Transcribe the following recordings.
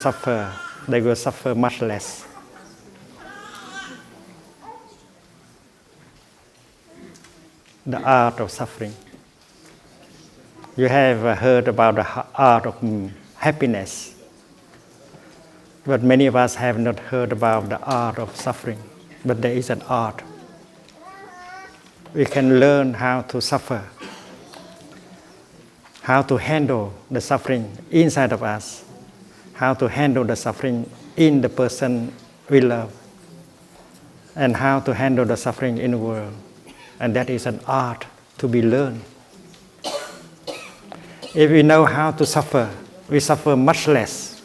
suffer, they will suffer much less. The art of suffering. You have heard about the art of happiness, but many of us have not heard about the art of suffering. But there is an art. We can learn how to suffer, how to handle the suffering inside of us, how to handle the suffering in the person we love, and how to handle the suffering in the world. And that is an art to be learned. If we know how to suffer, we suffer much less.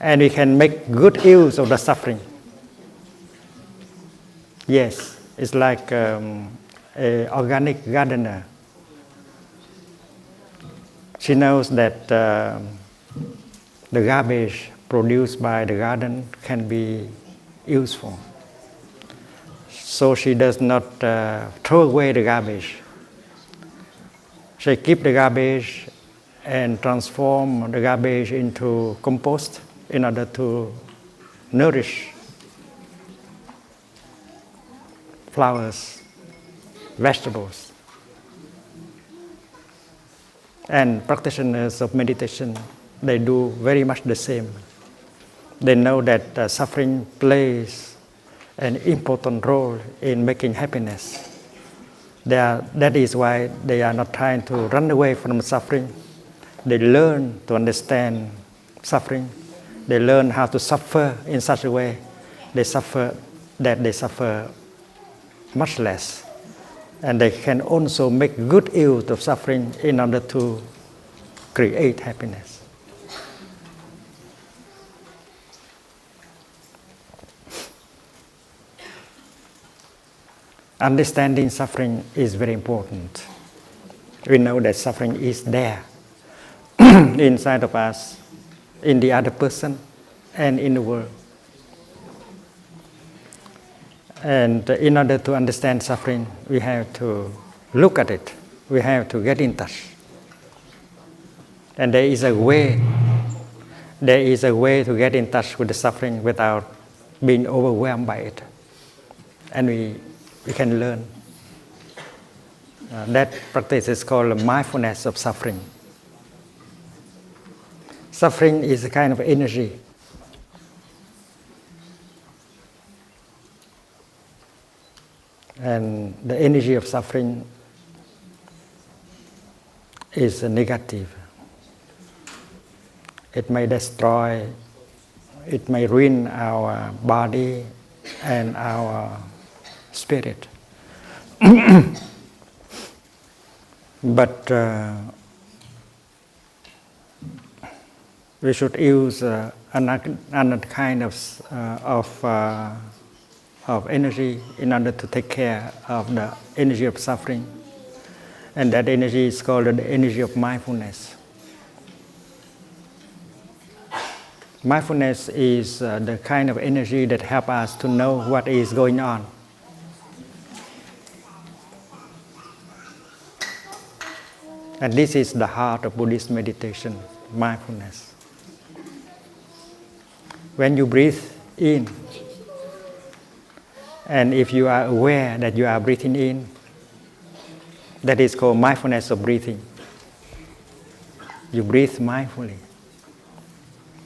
And we can make good use of the suffering. Yes, it's like an organic gardener. She knows that the garbage produced by the garden can be useful. So she does not throw away the garbage. She keeps the garbage and transform the garbage into compost in order to nourish flowers, vegetables. And practitioners of meditation, they do very much the same. They know that suffering plays an important role in making happiness. That is why they are not trying to run away from suffering. They learn to understand suffering. They learn how to suffer in such a way they suffer much less. And they can also make good use of suffering in order to create happiness. Understanding suffering is very important. We know that suffering is there inside of us, in the other person, and in the world. And in order to understand suffering, we have to look at it. We have to get in touch. And there is a way to get in touch with the suffering without being overwhelmed by it. And we can learn. That practice is called mindfulness of suffering. Suffering is a kind of energy. And the energy of suffering is negative. It may destroy, it may ruin our body and our spirit. But we should use another kind of energy in order to take care of the energy of suffering. And that energy is called the energy of mindfulness. Mindfulness is the kind of energy that helps us to know what is going on. And this is the heart of Buddhist meditation, mindfulness. When you breathe in, and if you are aware that you are breathing in, that is called mindfulness of breathing. You breathe mindfully.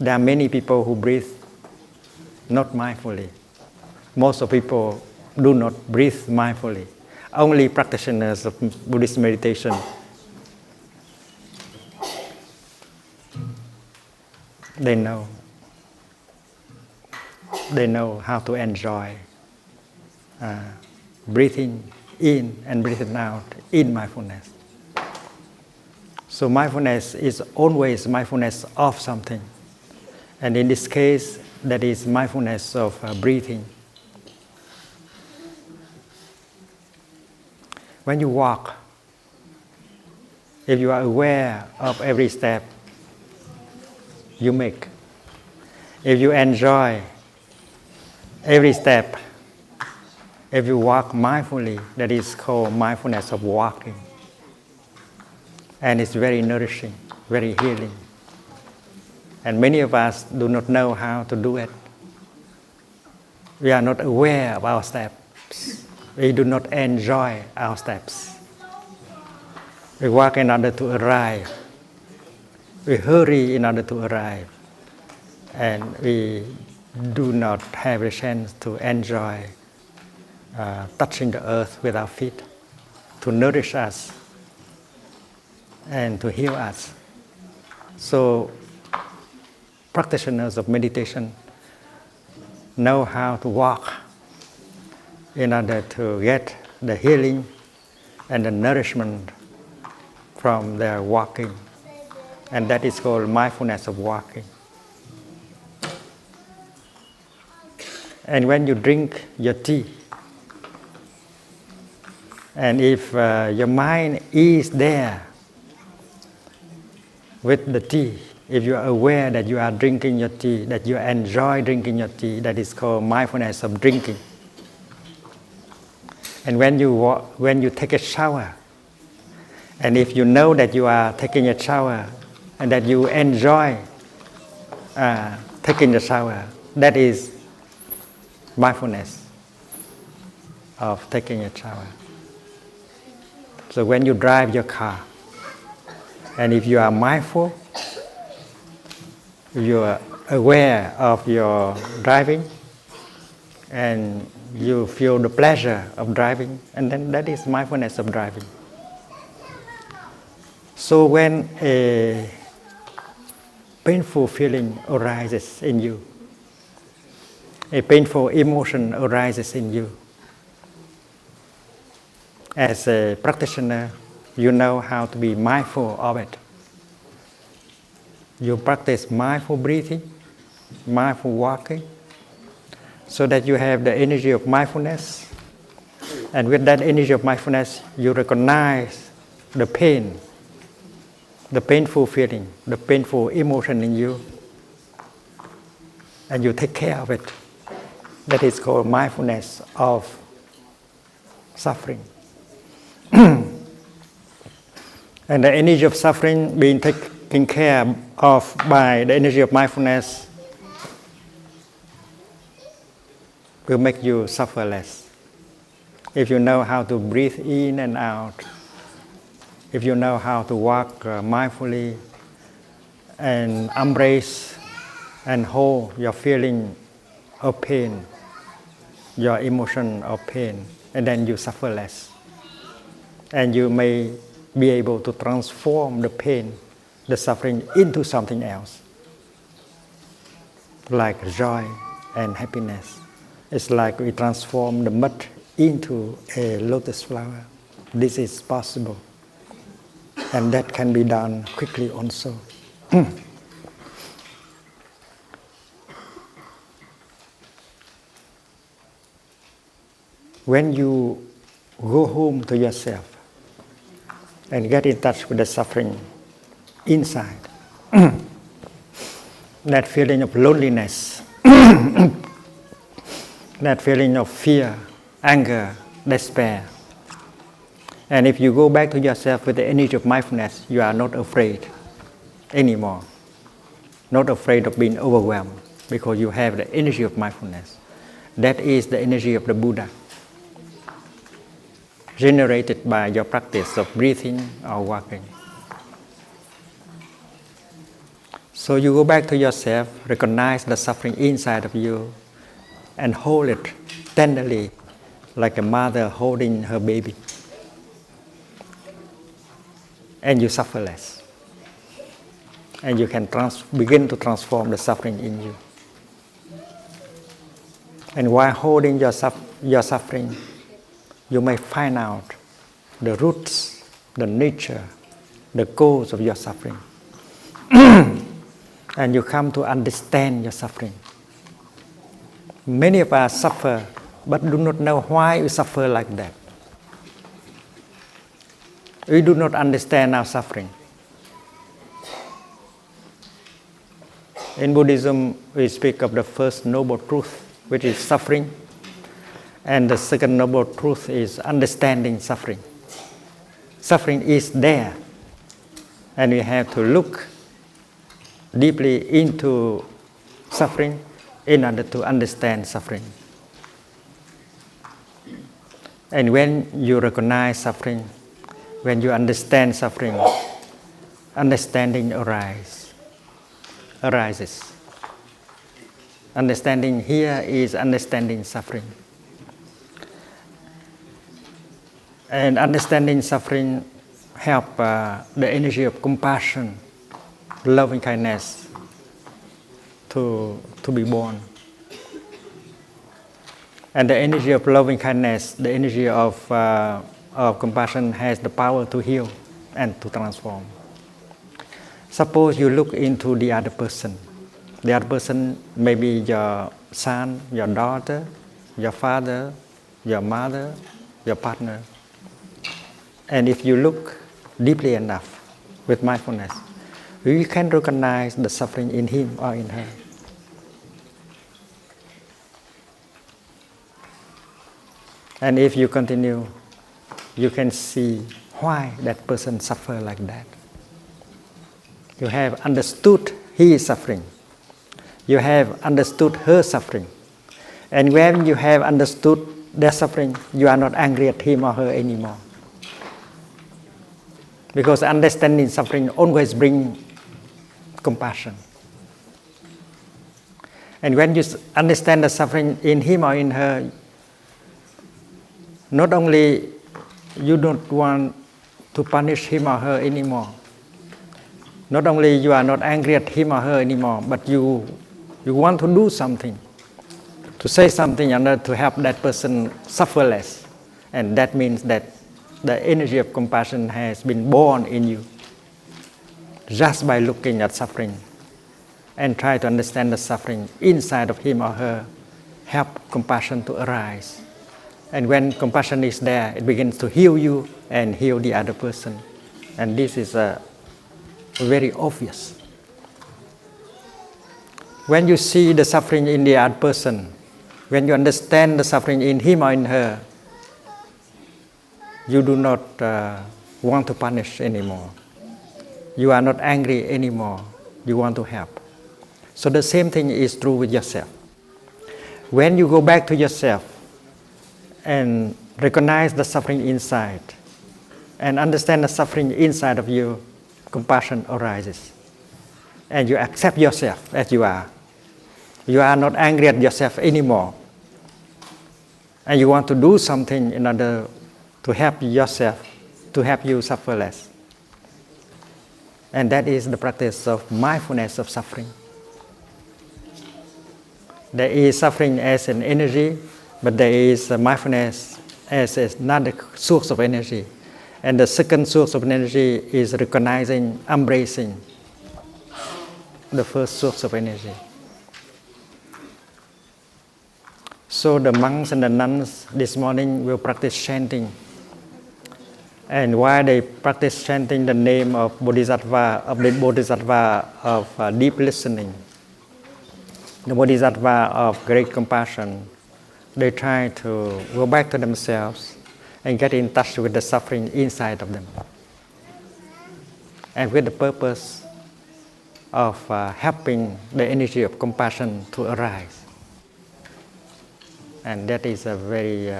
There are many people who breathe not mindfully. Most of people do not breathe mindfully. Only practitioners of Buddhist meditation they know how to enjoy breathing in and breathing out in mindfulness. So mindfulness is always mindfulness of something. And in this case, that is mindfulness of breathing. When you walk, if you are aware of every step you make, if you enjoy every step, if you walk mindfully, that is called mindfulness of walking. And it's very nourishing, very healing. And many of us do not know how to do it. We are not aware of our steps. We do not enjoy our steps. We walk in order to arrive. We hurry in order to arrive. And we do not have a chance to enjoy touching the earth with our feet, to nourish us and to heal us. So practitioners of meditation know how to walk in order to get the healing and the nourishment from their walking. And that is called mindfulness of walking. And when you drink your tea, and if your mind is there with the tea, if you are aware that you are drinking your tea, that you enjoy drinking your tea, that is called mindfulness of drinking. And when you take a shower, and if you know that you are taking a shower and that you enjoy taking the shower, that is mindfulness of taking a shower. So when you drive your car, and if you are mindful, you are aware of your driving, and you feel the pleasure of driving, and then that is mindfulness of driving. So when a painful feeling arises in you, a painful emotion arises in you, as a practitioner, you know how to be mindful of it. You practice mindful breathing, mindful walking, so that you have the energy of mindfulness. And with that energy of mindfulness, you recognize the pain, the painful feeling, the painful emotion in you, and you take care of it. That is called mindfulness of suffering. And the energy of suffering being taken care of by the energy of mindfulness will make you suffer less. If you know how to breathe in and out, if you know how to walk mindfully and embrace and hold your feeling of pain, your emotion of pain, and then you suffer less. And you may be able to transform the pain, the suffering, into something else, like joy and happiness. It's like we transform the mud into a lotus flower. This is possible. And that can be done quickly also. When you go home to yourself and get in touch with the suffering inside, that feeling of loneliness, that feeling of fear, anger, despair. And if you go back to yourself with the energy of mindfulness, you are not afraid anymore. Not afraid of being overwhelmed, because you have the energy of mindfulness. That is the energy of the Buddha, generated by your practice of breathing or walking. So you go back to yourself, recognize the suffering inside of you, and hold it tenderly, like a mother holding her baby. And you suffer less. And you can begin to transform the suffering in you. And while holding your suffering, you may find out the roots, the nature, the cause of your suffering. And you come to understand your suffering. Many of us suffer, but do not know why we suffer like that. We do not understand our suffering. In Buddhism, we speak of the first noble truth, which is suffering. And the second noble truth is understanding suffering. Suffering is there, and we have to look deeply into suffering in order to understand suffering. And when you recognize suffering, when you understand suffering, understanding arises. Understanding here is understanding suffering. And understanding suffering help the energy of compassion, loving kindness to be born. And the energy of loving kindness, the energy of compassion has the power to heal and to transform. Suppose you look into the other person. The other person may be your son, your daughter, your father, your mother, your partner. And if you look deeply enough with mindfulness, you can recognize the suffering in him or in her. And if you continue, you can see why that person suffers like that. You have understood his suffering. You have understood her suffering. And when you have understood their suffering, you are not angry at him or her anymore. Because understanding suffering always brings compassion. And when you understand the suffering in him or in her, not only you don't want to punish him or her anymore, not only you are not angry at him or her anymore, but you want to do something, to say something in order to help that person suffer less. And that means that the energy of compassion has been born in you just by looking at suffering and try to understand the suffering inside of him or her, help compassion to arise. And when compassion is there, it begins to heal you and heal the other person. And this is very obvious. When you see the suffering in the other person, when you understand the suffering in him or in her, you do not want to punish anymore. You are not angry anymore. You want to help. So the same thing is true with yourself. When you go back to yourself and recognize the suffering inside and understand the suffering inside of you, compassion arises. And you accept yourself as you are. You are not angry at yourself anymore. And you want to do something in order to help yourself, to help you suffer less. And that is the practice of mindfulness of suffering. There is suffering as an energy, but there is mindfulness as another source of energy. And the second source of energy is recognizing, embracing the first source of energy. So the monks and the nuns this morning will practice chanting. And while they practice chanting the name of Bodhisattva, of deep listening, the Bodhisattva of great compassion, they try to go back to themselves and get in touch with the suffering inside of them. And with the purpose of helping the energy of compassion to arise. And that is a very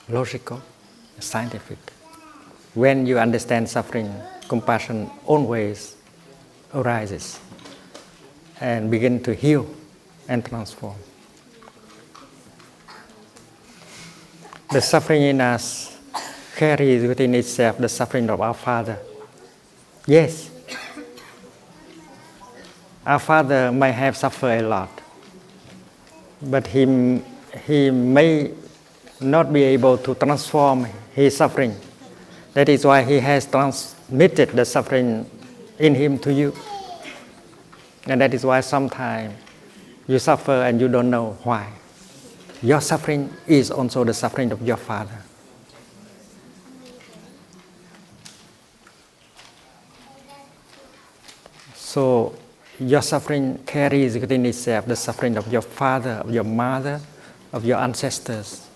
logical, scientific. When you understand suffering, compassion always arises and begin to heal and transform. The suffering in us carries within itself the suffering of our Father. Yes, our Father may have suffered a lot, but he may not be able to transform his suffering. That is why he has transmitted the suffering in him to you. And that is why sometimes you suffer and you don't know why. Your suffering is also the suffering of your Father. So your suffering carries within itself the suffering of your father, of your mother, of your ancestors.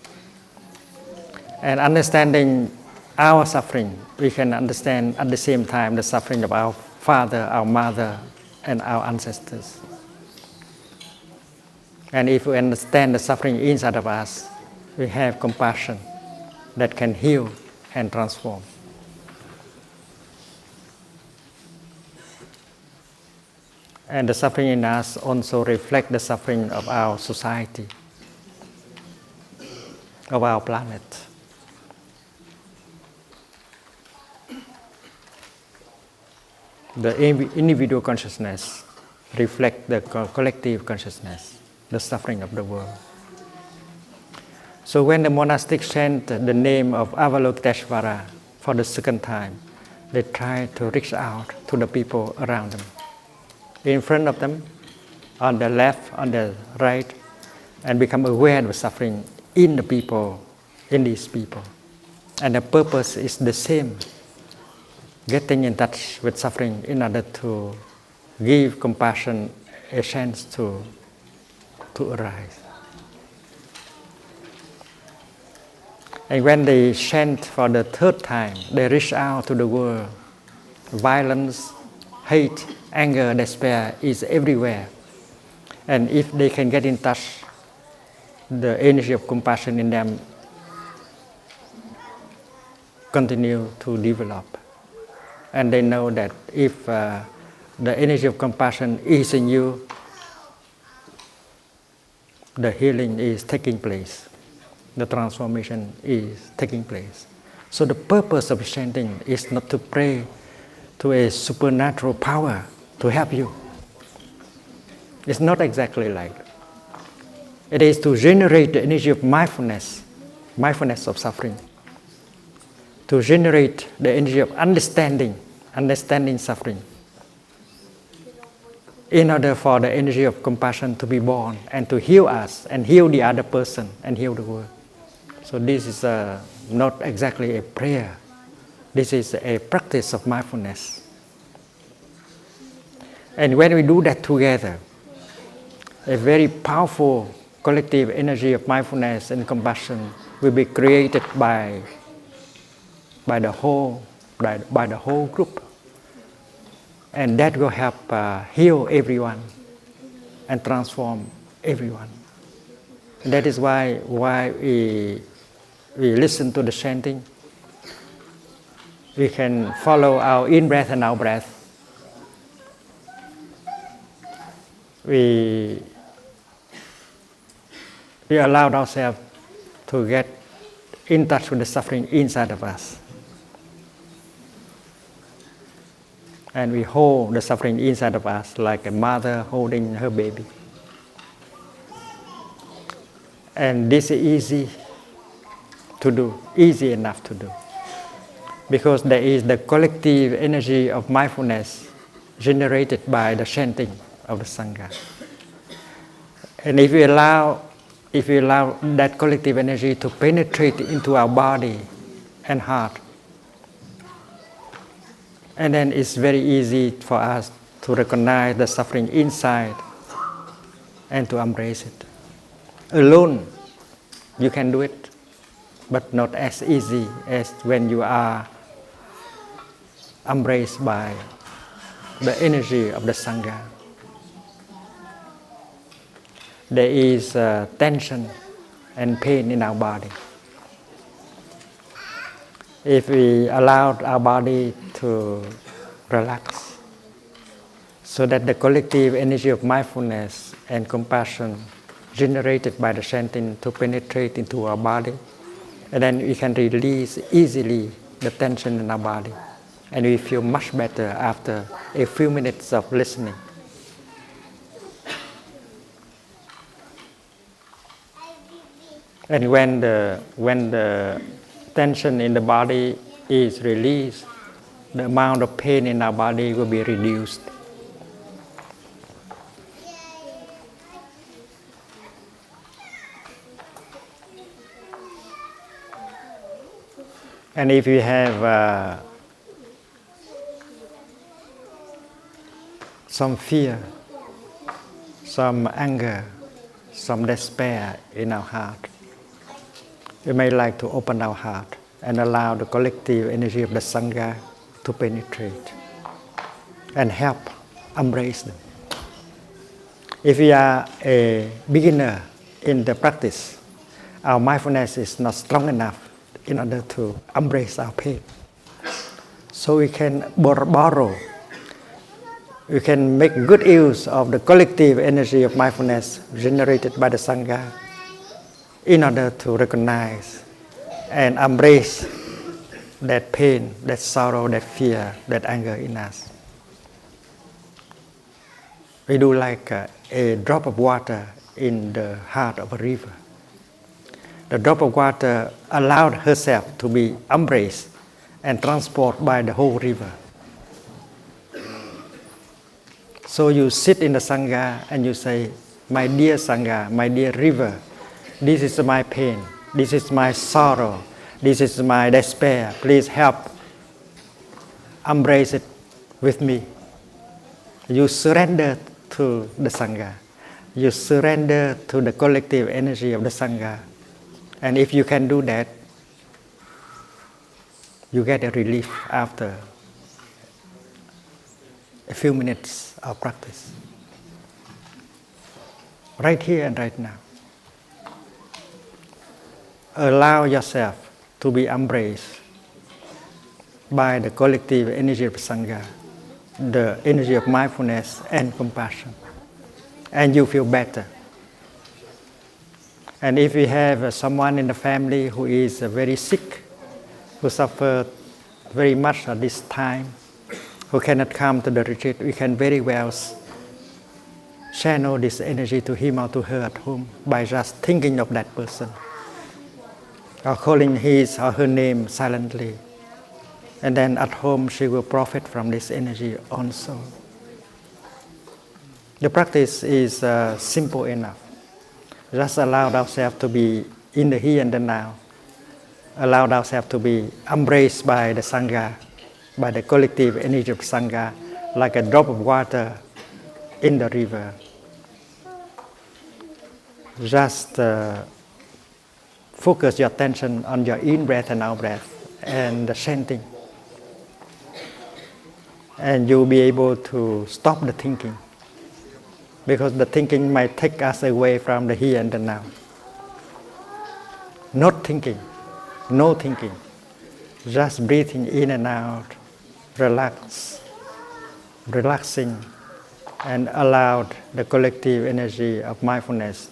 And understanding our suffering, we can understand at the same time the suffering of our father, our mother, and our ancestors. And if we understand the suffering inside of us, we have compassion that can heal and transform. And the suffering in us also reflects the suffering of our society, of our planet. The individual consciousness reflects the collective consciousness, the suffering of the world. So when the monastics chant the name of Avalokiteshvara for the second time, they try to reach out to the people around them, in front of them, on the left, on the right, and become aware of the suffering in the people, in these people. And the purpose is the same, getting in touch with suffering in order to give compassion a chance to arise. And when they chant for the third time, they reach out to the world. Violence, hate, anger, despair is everywhere. And if they can get in touch, the energy of compassion in them continue to develop. And they know that if the energy of compassion is in you, the healing is taking place. The transformation is taking place. So the purpose of chanting is not to pray to a supernatural power to help you. It's not exactly like that. It is to generate the energy of mindfulness of suffering, to generate the energy of understanding suffering, in order for the energy of compassion to be born and to heal us and heal the other person and heal the world. So this is not exactly a prayer. This is a practice of mindfulness. And when we do that together, a very powerful collective energy of mindfulness and compassion will be created by the whole group. And that will help heal everyone and transform everyone. And that is why we listen to the chanting. We can follow our in-breath and out-breath. We allowed ourselves to get in touch with the suffering inside of us. And we hold the suffering inside of us like a mother holding her baby. And this is easy to do, easy enough to do. Because there is the collective energy of mindfulness generated by the chanting of the sangha. And if we allow that collective energy to penetrate into our body and heart, and then it's very easy for us to recognize the suffering inside and to embrace it. Alone, you can do it, but not as easy as when you are embraced by the energy of the sangha. There is tension and pain in our body. If we allow our body to relax, so that the collective energy of mindfulness and compassion generated by the chanting to penetrate into our body, and then we can release easily the tension in our body, and we feel much better after a few minutes of listening. And when the tension in the body is released, the amount of pain in our body will be reduced. And if you have some fear, some anger, some despair in our heart, we may like to open our heart and allow the collective energy of the sangha to penetrate and help embrace them. If we are a beginner in the practice, our mindfulness is not strong enough in order to embrace our pain. So we can borrow, we can make good use of the collective energy of mindfulness generated by the sangha in order to recognize and embrace that pain, that sorrow, that fear, that anger in us. We do like a drop of water in the heart of a river. The drop of water allowed herself to be embraced and transported by the whole river. So you sit in the sangha and you say, my dear sangha, my dear river, this is my pain, this is my sorrow, this is my despair. Please help embrace it with me. You surrender to the sangha. You surrender to the collective energy of the sangha. And if you can do that, you get a relief after a few minutes of practice. Right here and right now. Allow yourself to be embraced by the collective energy of sangha, the energy of mindfulness and compassion, and you feel better. And if we have someone in the family who is very sick, who suffered very much at this time, who cannot come to the retreat, we can very well channel this energy to him or to her at home by just thinking of that person, or calling his or her name silently. And then at home she will profit from this energy also. The practice is simple enough. Just allow ourselves to be in the here and the now. Allow ourselves to be embraced by the sangha, by the collective energy of sangha, like a drop of water in the river. Just focus your attention on your in-breath and out-breath and the chanting. And you'll be able to stop the thinking, because the thinking might take us away from the here and the now. Not thinking, no thinking, just breathing in and out, relaxing, and allow the collective energy of mindfulness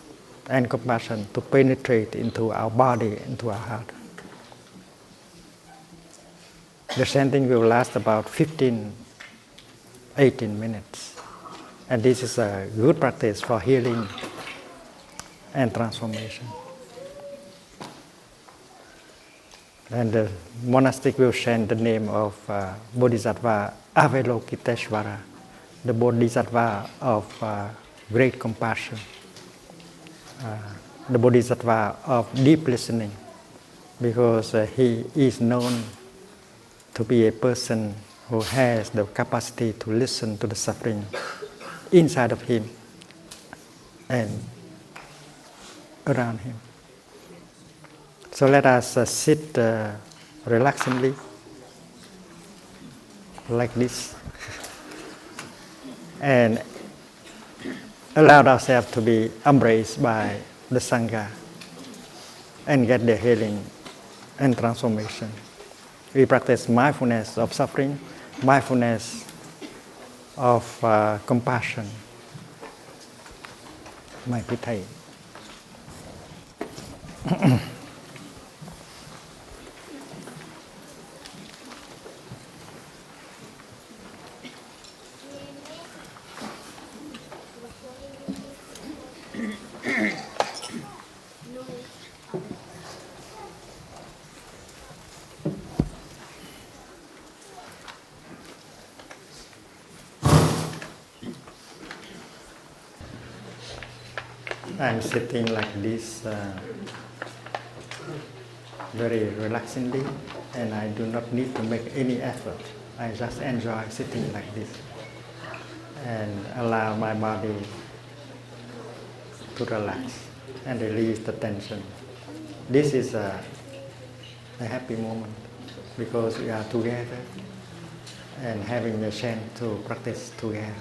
and compassion to penetrate into our body, into our heart. The chanting will last about 18 minutes. And this is a good practice for healing and transformation. And the monastic will chant the name of Bodhisattva Avalokiteshvara, the Bodhisattva of great compassion, the Bodhisattva of deep listening, because he is known to be a person who has the capacity to listen to the suffering inside of him and around him. So let us sit relaxingly, like this, and allow ourselves to be embraced by the sangha and get the healing and transformation. We practice mindfulness of suffering, mindfulness of compassion. My Thay. I'm sitting like this very relaxingly, and I do not need to make any effort. I just enjoy sitting like this and allow my body to relax and release the tension. This is a happy moment because we are together and having the chance to practice together.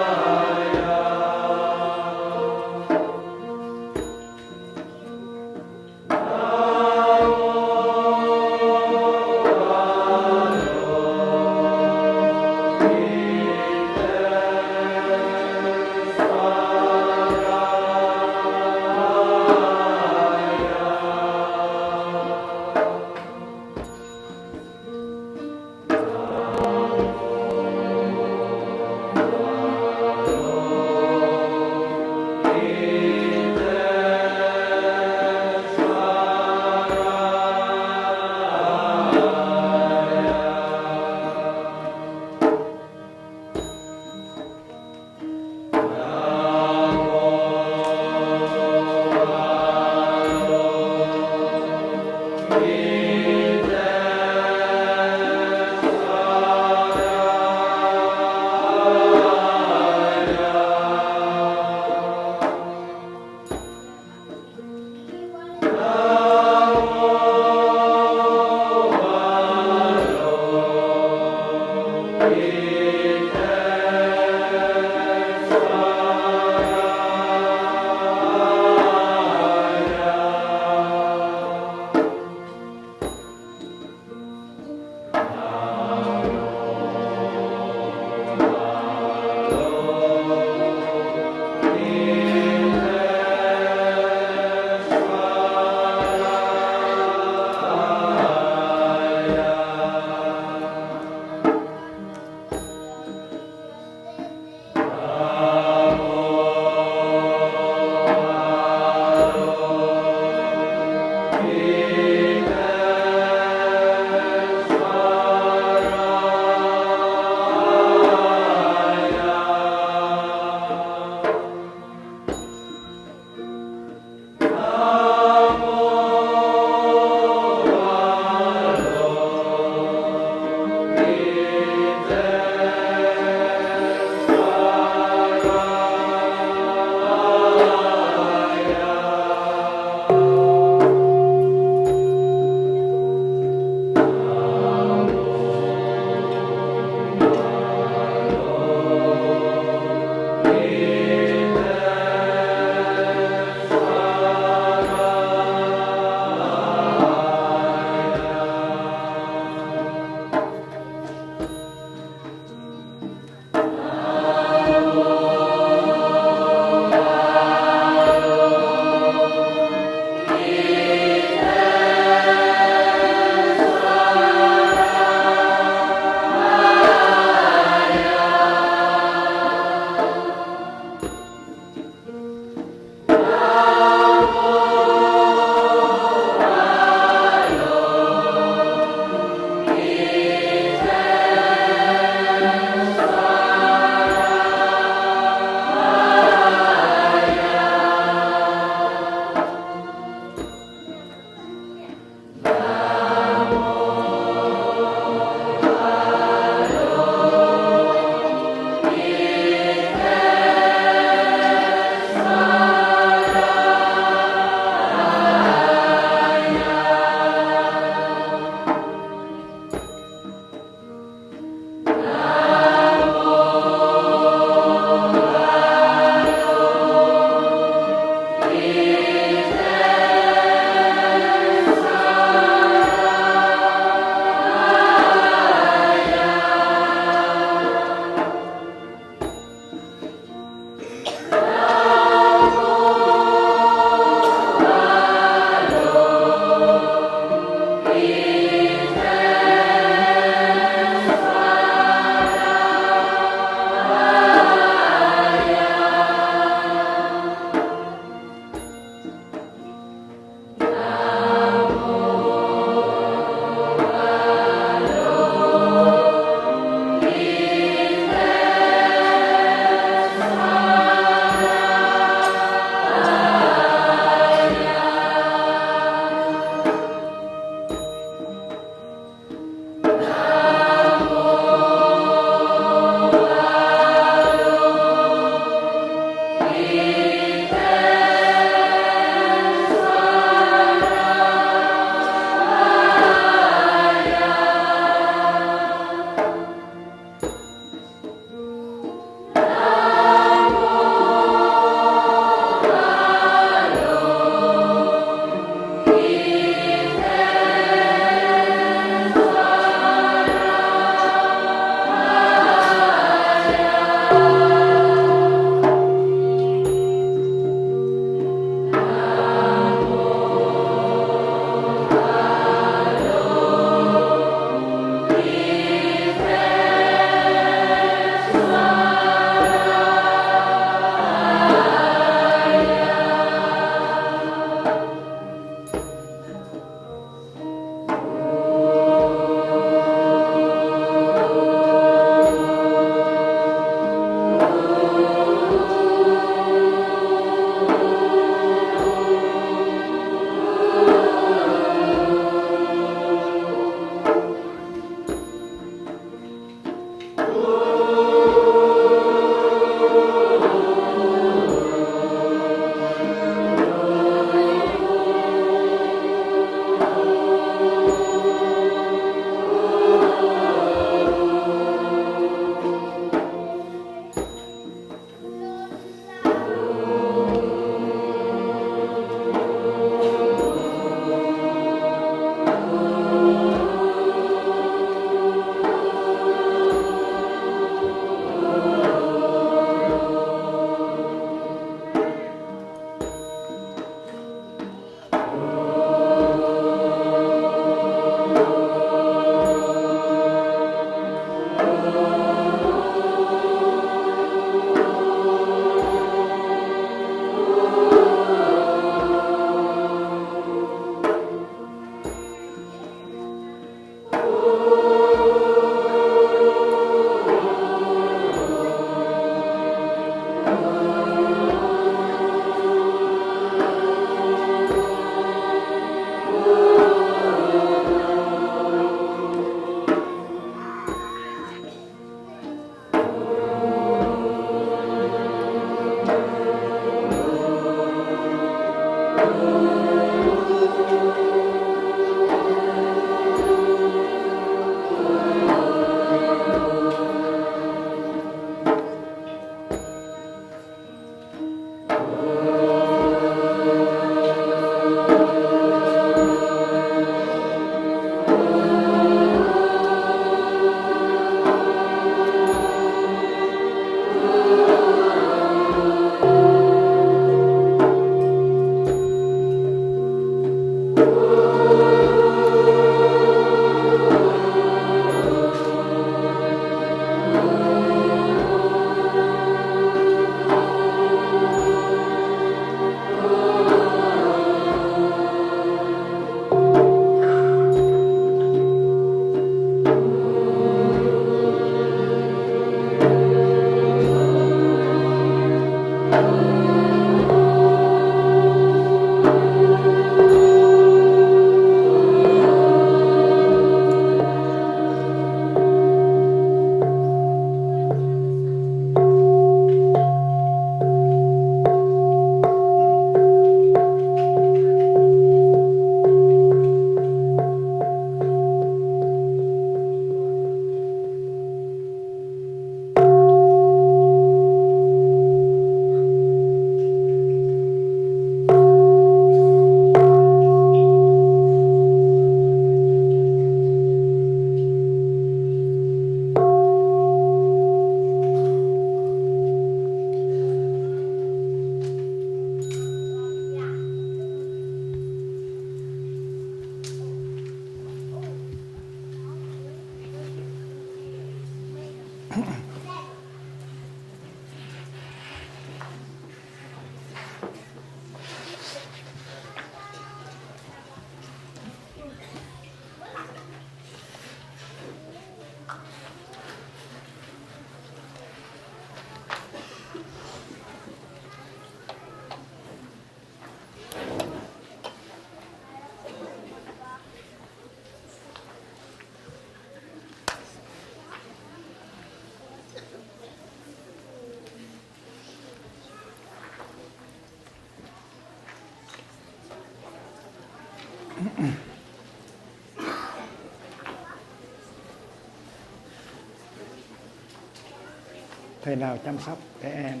Thầy nào chăm sóc trẻ em?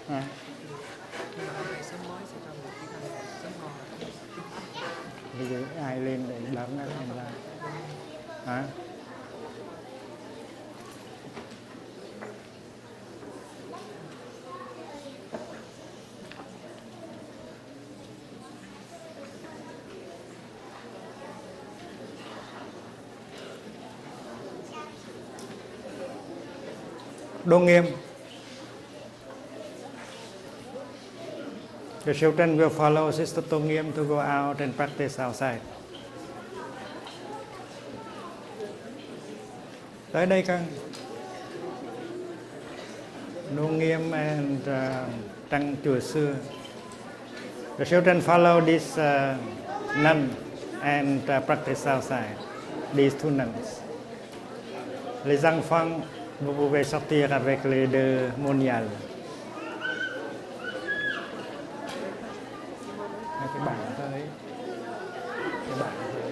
À. Bây giờ ai lên để đón các em ra? Hả? Đô Nghiêm. The children will follow Sister Tô Nghiêm to go out and practice outside. Tới đây con. Đô Nghiêm and Tăng Chùa Xưa. The children follow this nun and practice outside. These two nuns. Les enfants, vous pouvez sortir avec les deux moniales. Cái bảng thôi. Cái bảng thôi.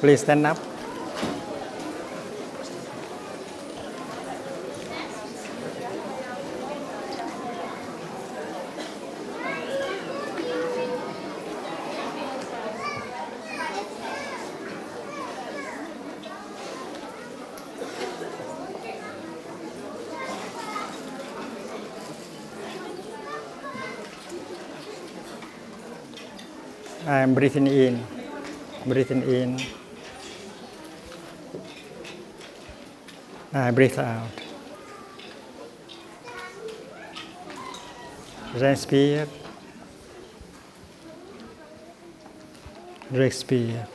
Please stand up. I am breathing in, breathing in. I breathe out. Respire. Respire.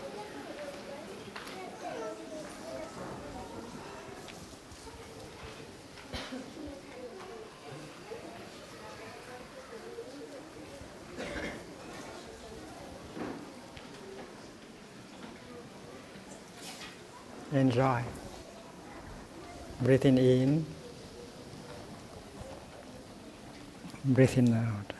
Enjoy. Breathing in, breathing out.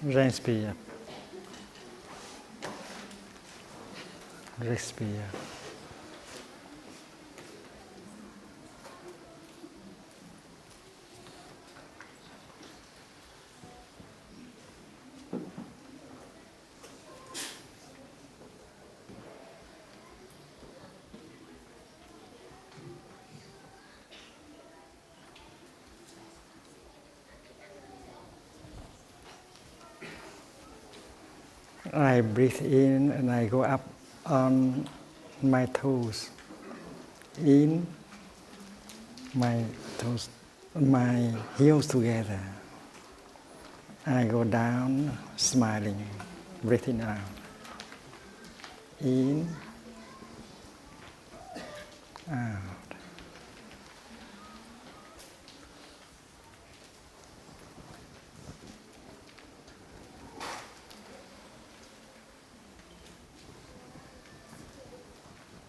Respire. Respire. I breathe in and I go up on my toes. In my toes, my heels together. I go down, smiling, breathing out. In, out.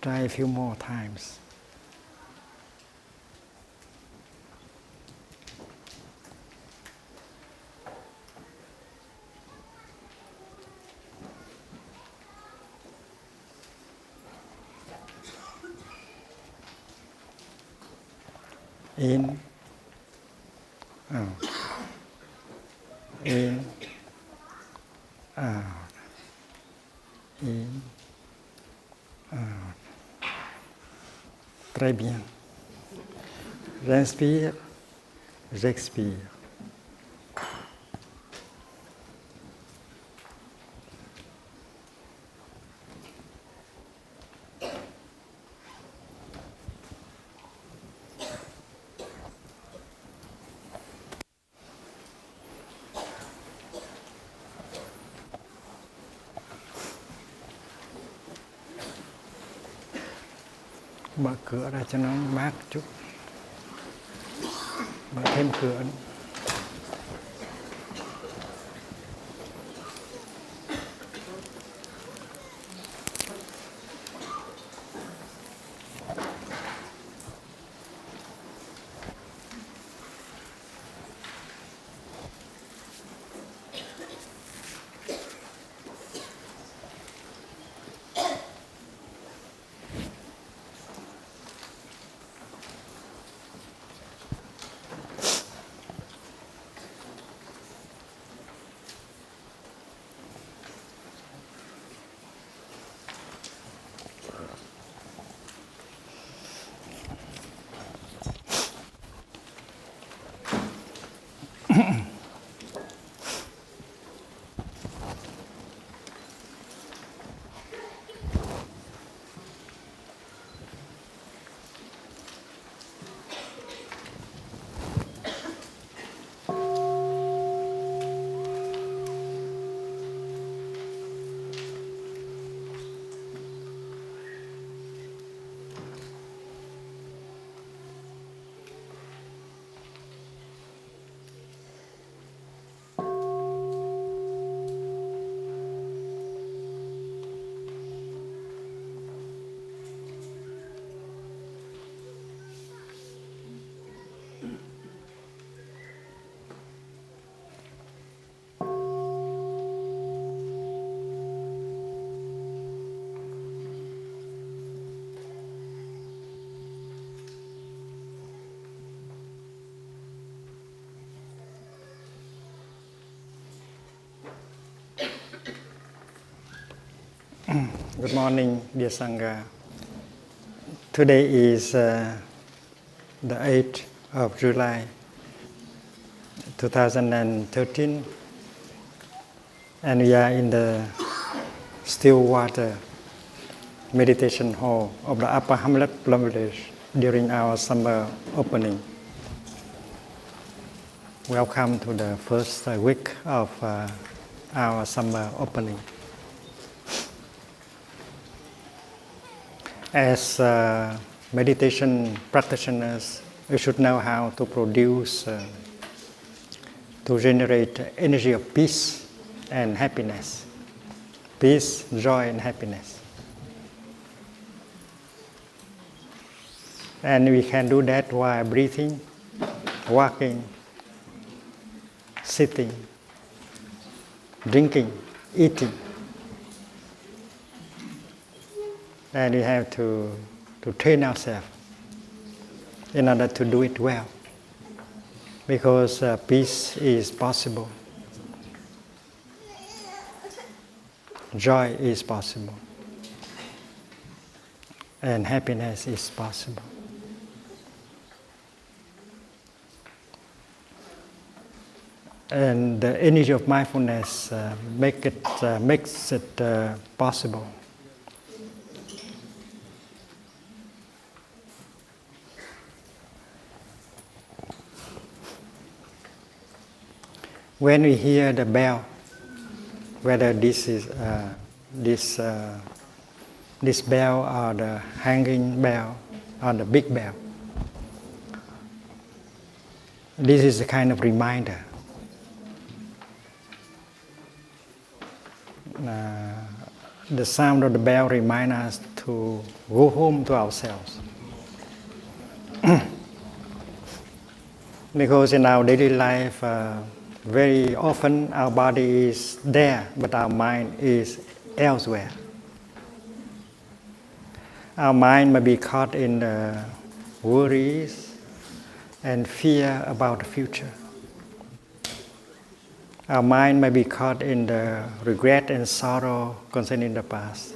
Try a few more times. In, out. In, out. In, out. Très bien. J'inspire, j'expire. Mở cửa ra cho nó mát chút. Mở thêm cửa nữa. Good morning, dear Sangha. Today is the 8th of July, 2013, and we are in the still water meditation hall of the upper hamlet Plum Village during our summer opening. Welcome to the first week of our summer opening. As meditation practitioners, we should know how to produce, to generate energy of peace and happiness. Peace, joy, and happiness. And we can do that while breathing, walking, sitting, drinking, eating. And we have to train ourselves in order to do it well. Because peace is possible. Joy is possible. And happiness is possible. And the energy of mindfulness makes it possible. When we hear the bell, whether this is this bell or the hanging bell or the big bell, this is a kind of reminder. The sound of the bell reminds us to go home to ourselves. Because in our daily life, very often our body is there, but our mind is elsewhere. Our mind may be caught in the worries, and fear about the future. Our mind may be caught in the regret and sorrow concerning the past.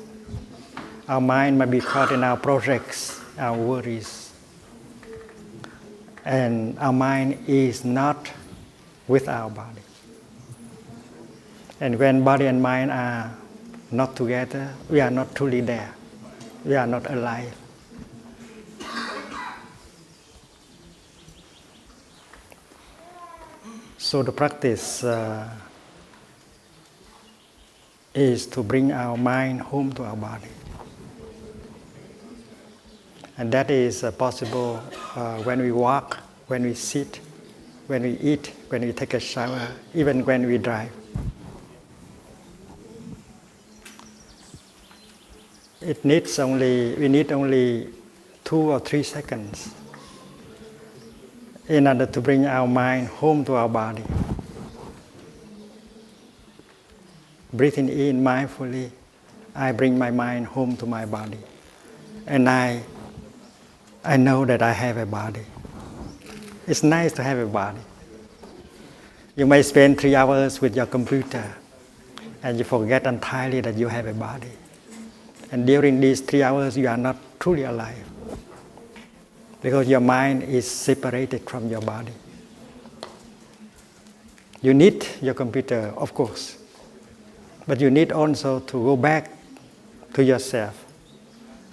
Our mind may be caught in our projects, our worries. And our mind is not with our body. And when body and mind are not together, we are not truly there. We are not alive. So the practice is to bring our mind home to our body. And that is possible when we walk, when we sit, when we eat, when we take a shower, even when we drive. We need only 2 or 3 seconds in order to bring our mind home to our body. Breathing in mindfully, I bring my mind home to my body. And I know that I have a body. It's nice to have a body. You may spend 3 hours with your computer and you forget entirely that you have a body. And during these 3 hours, you are not truly alive because your mind is separated from your body. You need your computer, of course, but you need also to go back to yourself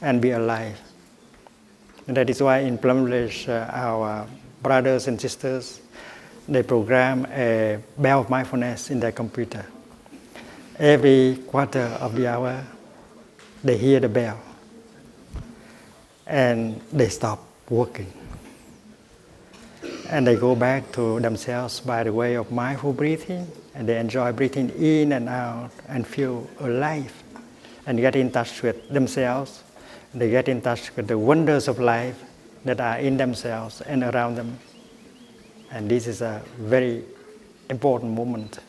and be alive. And that is why in Plum Village, our brothers and sisters, they program a bell of mindfulness in their computer. Every quarter of the hour, they hear the bell and they stop working. And they go back to themselves by the way of mindful breathing, and they enjoy breathing in and out and feel alive and get in touch with themselves. They get in touch with the wonders of life that are in themselves and around them. And this is a very important moment.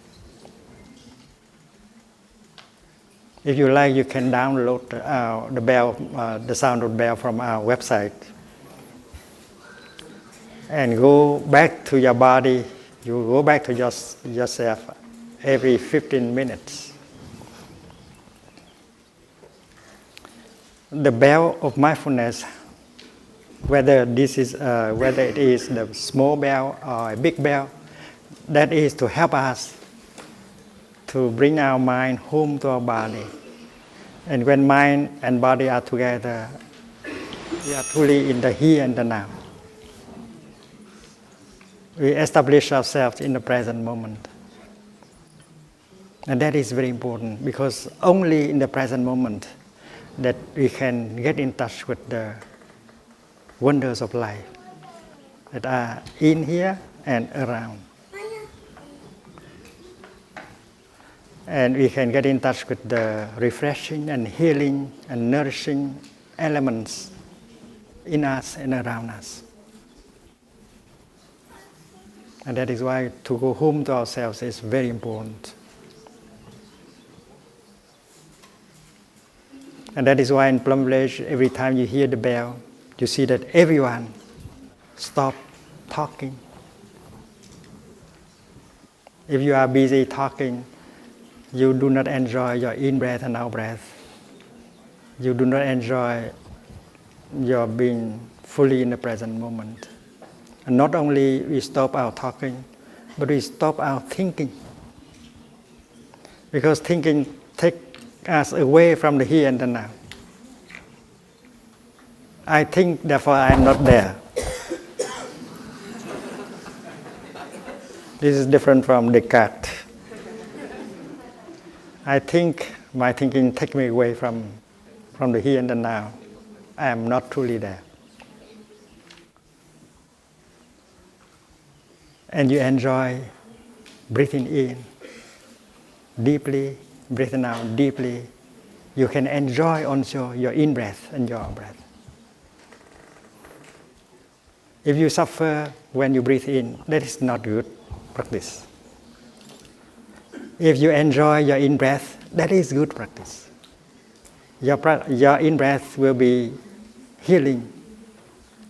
If you like, you can download the sound of the bell from our website. And go back to your body, you go back to yourself every 15 minutes. The bell of mindfulness, whether it is the small bell or a big bell, that is to help us to bring our mind home to our body. And when mind and body are together, we are truly in the here and the now. We establish ourselves in the present moment. And that is very important because only in the present moment that we can get in touch with the wonders of life that are in here and around. And we can get in touch with the refreshing and healing and nourishing elements in us and around us. And that is why to go home to ourselves is very important. And that is why in Plum Village, every time you hear the bell, you see that everyone stop talking. If you are busy talking, you do not enjoy your in-breath and out-breath. You do not enjoy your being fully in the present moment. And not only we stop our talking, but we stop our thinking. Because thinking takes us away from the here and the now. I think, therefore I am not there. This is different from Descartes. I think my thinking takes me away from the here and the now. I am not truly there. And you enjoy breathing in deeply, breathing out deeply. You can enjoy also your in-breath and your out-breath. If you suffer when you breathe in, that is not good practice. If you enjoy your in-breath, that is good practice. Your in-breath will be healing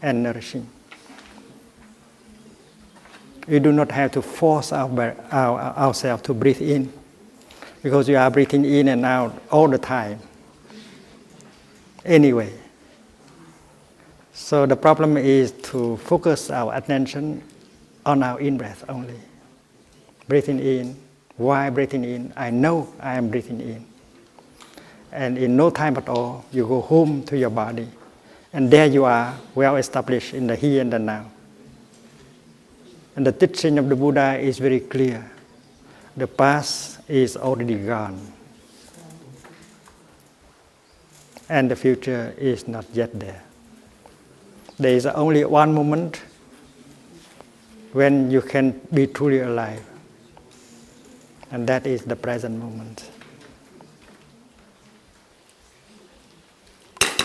and nourishing. We do not have to force ourselves to breathe in, because you are breathing in and out all the time anyway. So the problem is to focus our attention on our in-breath only. Breathing in. Why breathing in? I know I am breathing in. And in no time at all, you go home to your body. And there you are, well established in the here and the now. And the teaching of the Buddha is very clear. The past is already gone. And the future is not yet there. There is only one moment when you can be truly alive. And that is the present moment.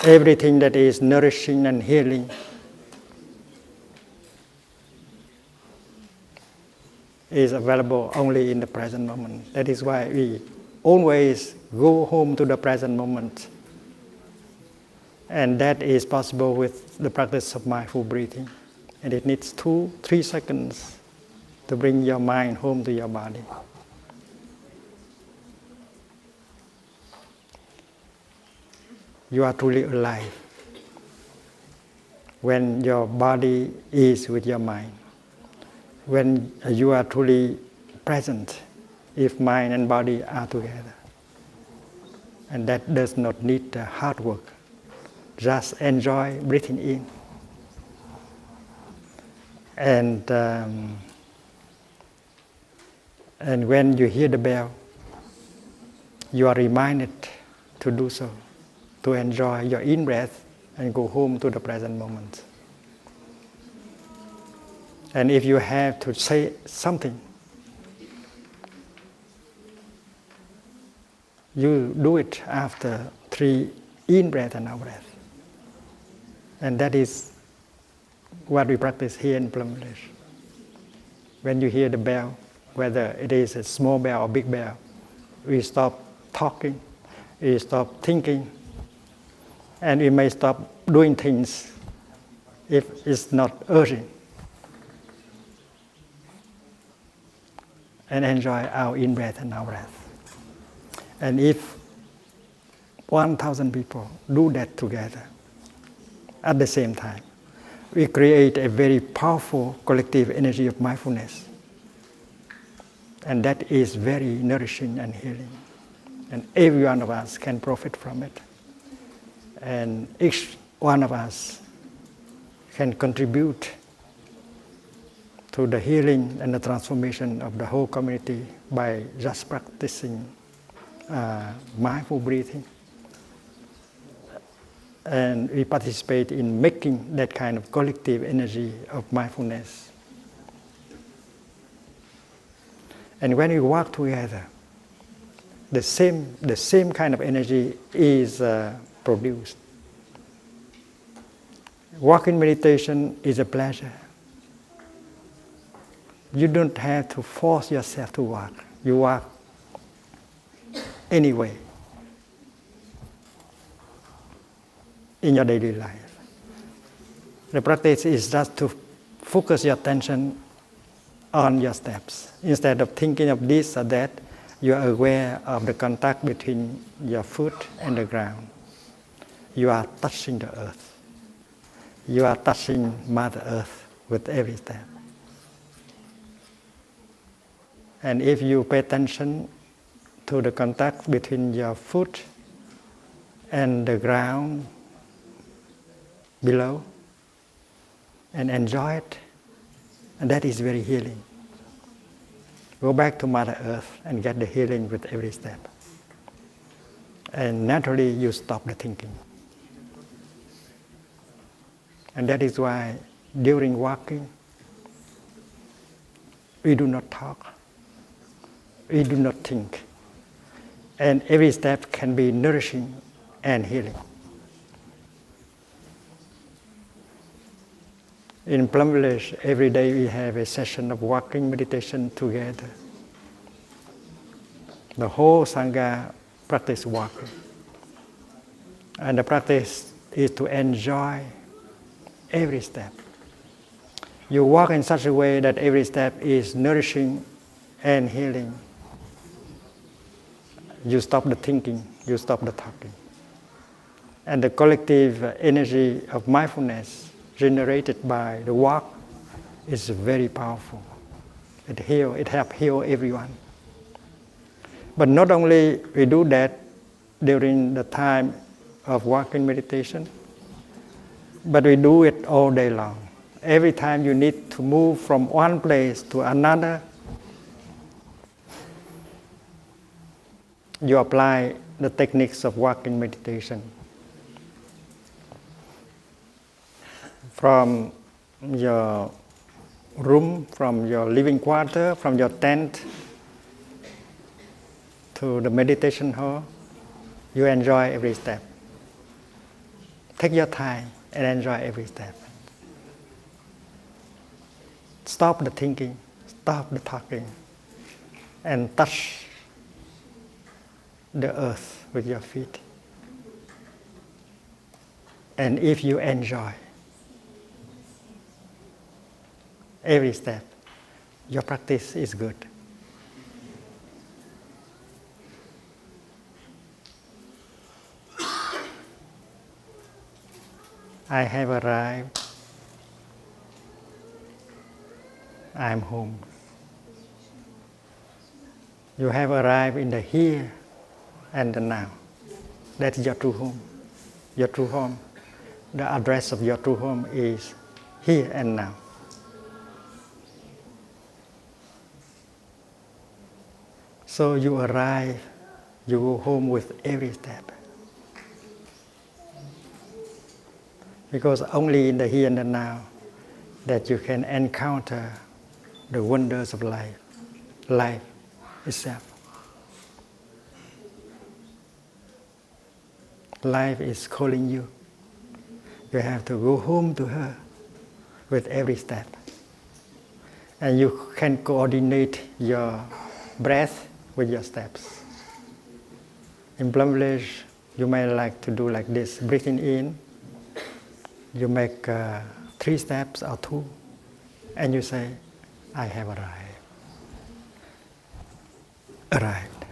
Everything that is nourishing and healing is available only in the present moment. That is why we always go home to the present moment. And that is possible with the practice of mindful breathing. And it needs 2-3 seconds to bring your mind home to your body. You are truly alive when your body is with your mind. When you are truly present, if mind and body are together. And that does not need hard work. Just enjoy breathing in. And when you hear the bell, you are reminded to do so, to enjoy your in-breath and go home to the present moment. And if you have to say something, you do it after 3 in-breath and out-breath. And that is what we practice here in Plum Village. When you hear the bell, whether it is a small bell or big bell, we stop talking, we stop thinking, and we may stop doing things if it's not urgent. And enjoy our in-breath and out-breath. And if 1,000 people do that together at the same time, we create a very powerful collective energy of mindfulness. And that is very nourishing and healing. And every one of us can profit from it. And each one of us can contribute to the healing and the transformation of the whole community by just practicing mindful breathing. And we participate in making that kind of collective energy of mindfulness. And when we work together, the same kind of energy is produced. Walking meditation is a pleasure. You don't have to force yourself to walk. You walk anyway in your daily life. The practice is just to focus your attention on your steps. Instead of thinking of this or that, you are aware of the contact between your foot and the ground. You are touching the earth. You are touching Mother Earth with every step. And if you pay attention to the contact between your foot and the ground below, and enjoy it, and that is very healing. Go back to Mother Earth and get the healing with every step. And naturally you stop the thinking. And that is why during walking, we do not talk. We do not think. And every step can be nourishing and healing. In Plum Village, every day we have a session of walking meditation together. The whole sangha practice walking. And the practice is to enjoy every step. You walk in such a way that every step is nourishing and healing. You stop the thinking, you stop the talking. And the collective energy of mindfulness generated by the walk is very powerful. It helps heal everyone. But not only we do that during the time of walking meditation, but we do it all day long. Every time you need to move from one place to another, you apply the techniques of walking meditation. From your room, from your living quarter, from your tent to the meditation hall, you enjoy every step. Take your time and enjoy every step. Stop the thinking, stop the talking, and touch the earth with your feet. And if you enjoy every step, your practice is good. I have arrived. I am home. You have arrived in the here and the now. That's your true home. Your true home. The address of your true home is here and now. So you arrive, you go home with every step. Because only in the here and the now that you can encounter the wonders of life, life itself. Life is calling you. You have to go home to her with every step. And you can coordinate your breath with your steps. In Plum Village, you may like to do like this, breathing in. You make 3 steps or 2, and you say, I have arrived. Arrived.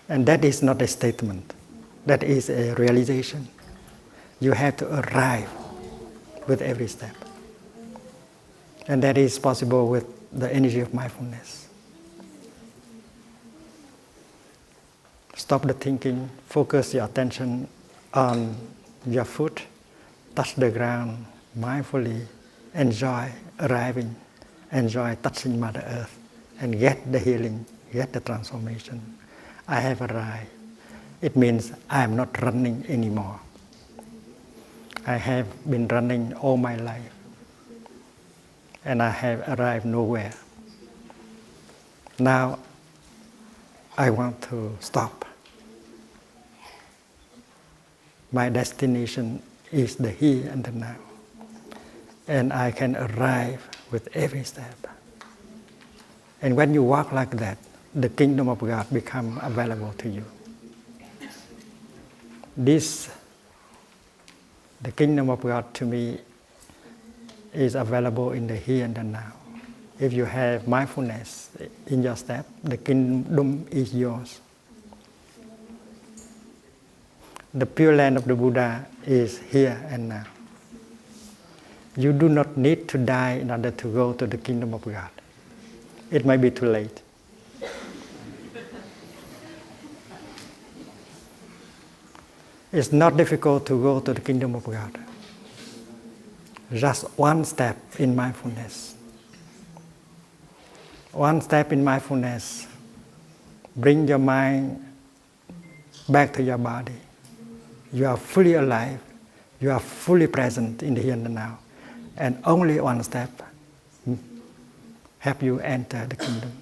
And that is not a statement. That is a realization. You have to arrive with every step. And that is possible with the energy of mindfulness. Stop the thinking, focus your attention on your foot, touch the ground mindfully, enjoy arriving, enjoy touching Mother Earth, and get the healing, get the transformation. I have arrived. It means I am not running anymore. I have been running all my life, and I have arrived nowhere. Now I want to stop. My destination is the here and the now. And I can arrive with every step. And when you walk like that, the kingdom of God becomes available to you. The kingdom of God to me is available in the here and the now. If you have mindfulness in your step, the kingdom is yours. The Pure Land of the Buddha is here and now. You do not need to die in order to go to the kingdom of God. It might be too late. It's not difficult to go to the kingdom of God. Just one step in mindfulness. One step in mindfulness. Bring your mind back to your body. You are fully alive. You are fully present in the here and the now. And only one step help you enter the kingdom.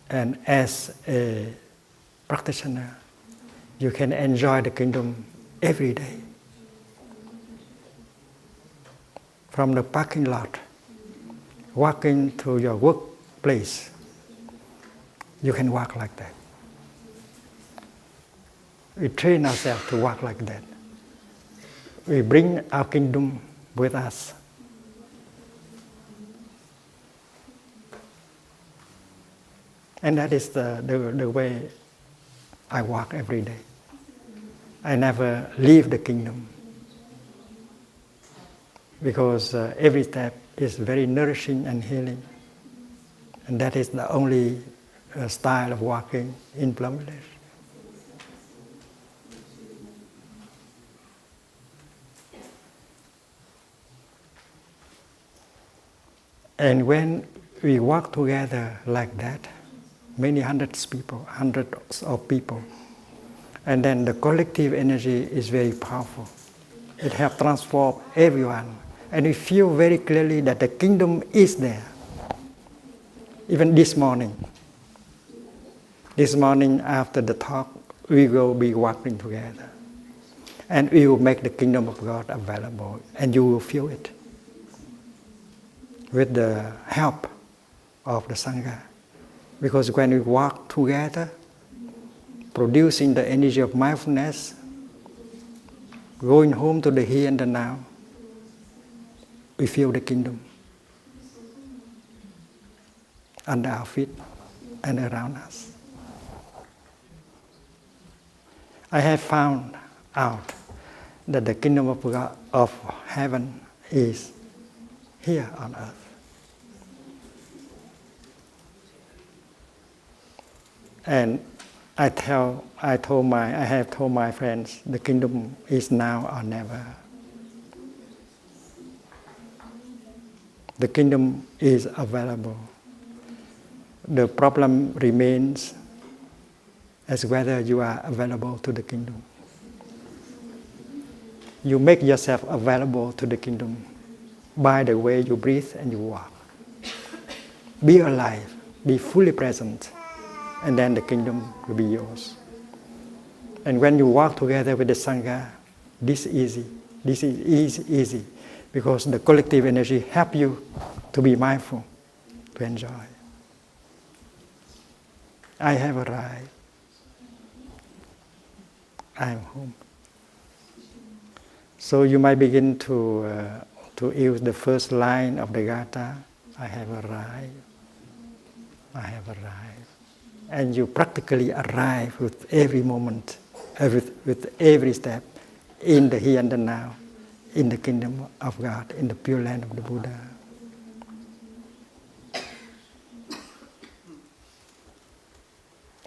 And as a practitioner, you can enjoy the kingdom every day. From the parking lot, walking to your workplace, you can walk like that. We train ourselves to walk like that. We bring our kingdom with us. And that is the way I walk every day. I never leave the kingdom, because every step is very nourishing and healing. And that is the only style of walking in Plum Village. And when we walk together like that, many hundreds of people, and then the collective energy is very powerful. It helps transform everyone. And we feel very clearly that the kingdom is there. Even this morning after the talk, we will be walking together. And we will make the kingdom of God available, and you will feel it with the help of the sangha. Because when we walk together, producing the energy of mindfulness, going home to the here and the now, we feel the kingdom under our feet and around us. I have found out that the kingdom of God, of heaven, is here on earth. And I have told my friends, the kingdom is now or never. The kingdom is available. The problem remains as whether you are available to the kingdom. You make yourself available to the kingdom by the way you breathe and you walk. Be alive, be fully present, and then the kingdom will be yours. And when you walk together with the sangha, this is easy, because the collective energy helps you to be mindful, to enjoy. I have arrived. I am home. So you might begin to use the first line of the Gatha, I have arrived. I have arrived. And you practically arrive with every moment, with every step, in the here and the now, in the kingdom of God, in the pure land of the Buddha.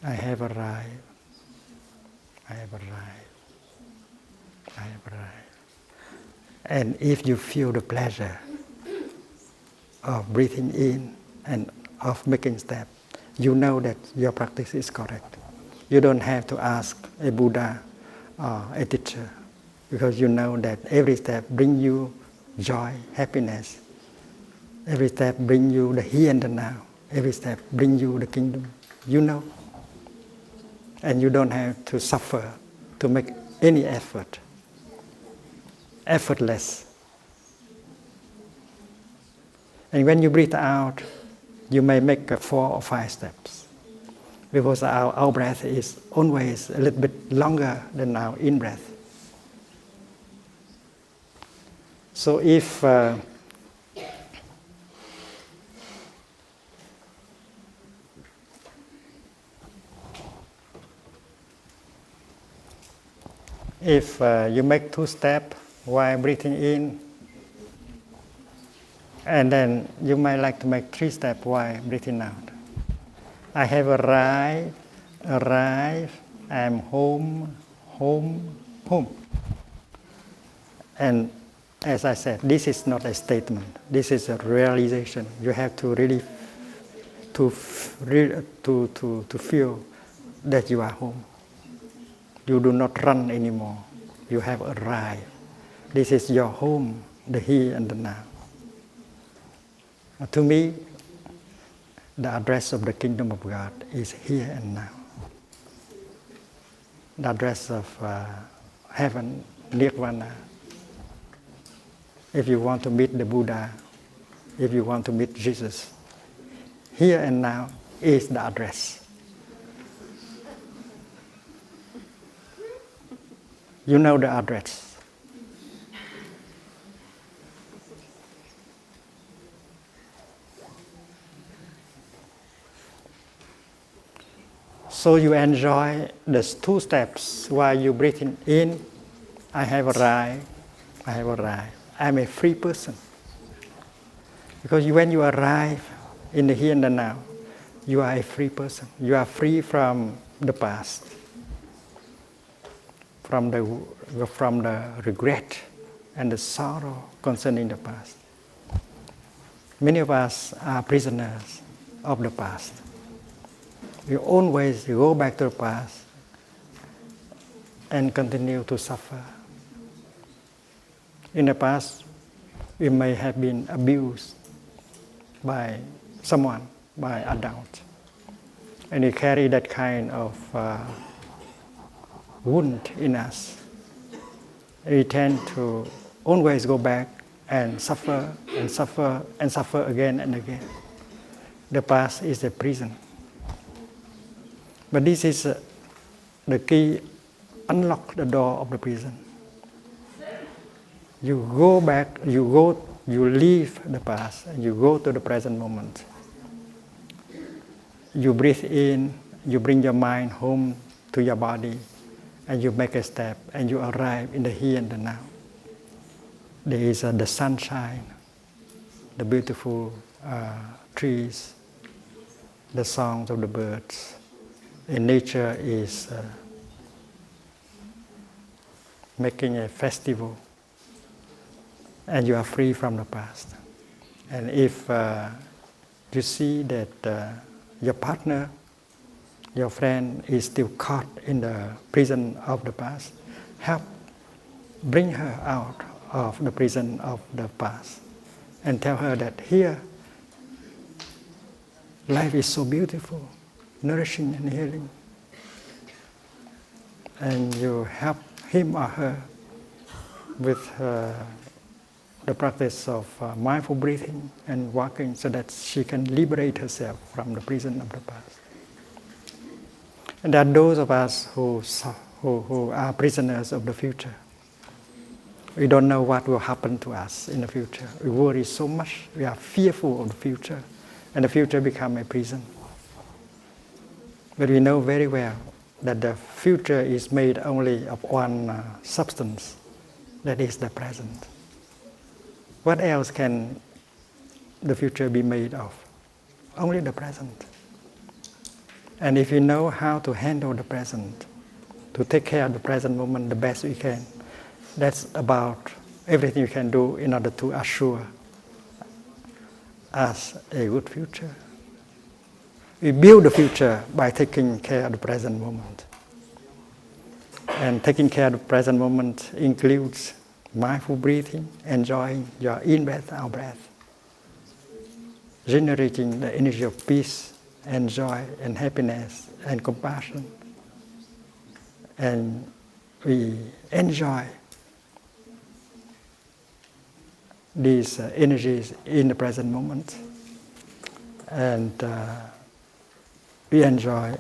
I have arrived. I have arrived. I have arrived. And if you feel the pleasure of breathing in and of making steps, you know that your practice is correct. You don't have to ask a Buddha or a teacher, because you know that every step brings you joy, happiness. Every step brings you the here and the now. Every step brings you the kingdom. You know. And you don't have to suffer to make any effort. Effortless. And when you breathe out, you may make 4 or 5 steps, because our out breath is always a little bit longer than our in breath. So if you make 2 steps while breathing in, and then you might like to make 3 steps while breathing out. I have arrived, I am home, home. And as I said, this is not a statement. This is a realization. You have to really to feel that you are home. You do not run anymore. You have arrived. This is your home, the here and the now. To me, the address of the kingdom of God is here and now. The address of heaven, nirvana. If you want to meet the Buddha, if you want to meet Jesus, here and now is the address. You know the address. So you enjoy the two steps while you breathing in. I have arrived. I have arrived. I'm a free person. Because when you arrive in the here and the now, you are a free person. You are free from the past, from the regret and the sorrow concerning the past. Many of us are prisoners of the past. We always go back to the past and continue to suffer. In the past, we may have been abused by someone, by adults. And we carry that kind of wound in us. We tend to always go back and suffer and suffer and suffer again and again. The past is a prison. But this is the key, unlock the door of the prison. You go back, you leave the past and you go to the present moment. You breathe in, you bring your mind home to your body, and you make a step and you arrive in the here and the now. There is the sunshine, the beautiful trees, the songs of the birds. And nature is making a festival, and you are free from the past. And if you see that your partner, your friend is still caught in the prison of the past, help bring her out of the prison of the past and tell her that here, life is so beautiful, nourishing and healing. And you help him or her with the practice of mindful breathing and walking so that she can liberate herself from the prison of the past. And there are those of us who are prisoners of the future. We don't know what will happen to us in the future. We worry so much. We are fearful of the future. And the future becomes a prison. But we know very well that the future is made only of one substance, that is the present. What else can the future be made of? Only the present. And if you know how to handle the present, to take care of the present moment the best we can, that's about everything you can do in order to assure us a good future. We build the future by taking care of the present moment. And taking care of the present moment includes mindful breathing, enjoying your in-breath, out-breath, generating the energy of peace and joy and happiness and compassion. And we enjoy these energies in the present moment. And we enjoy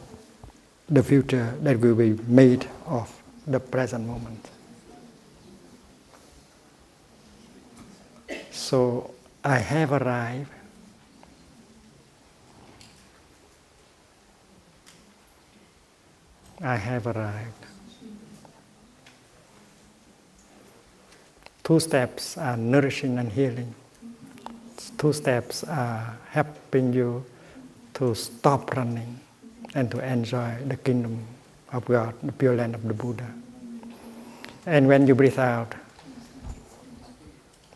the future that will be made of the present moment. So I have arrived. I have arrived. Two steps are nourishing and healing. Two steps are helping you to stop running and to enjoy the kingdom of God, the pure land of the Buddha. And when you breathe out,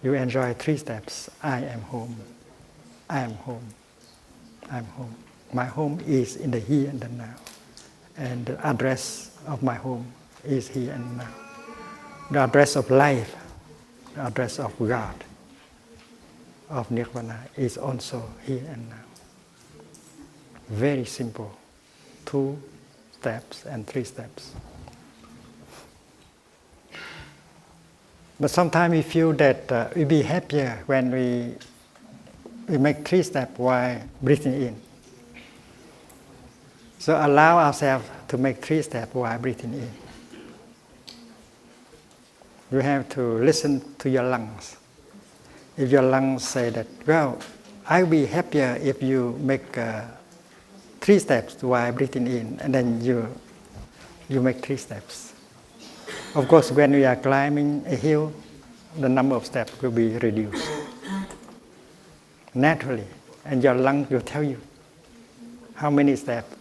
you enjoy three steps. I am home. I am home. I am home. My home is in the here and the now. And the address of my home is here and now. The address of life, the address of God, of Nirvana is also here and now. Very simple. 2 steps and 3 steps. But sometimes we feel that we'll be happier when we make 3 steps while breathing in. So allow ourselves to make 3 steps while breathing in. You have to listen to your lungs. If your lungs say that, well, I'll be happier if you make 3 3 steps while breathing in, and then you make 3 steps. Of course, when we are climbing a hill, the number of steps will be reduced naturally, and your lungs will tell you how many steps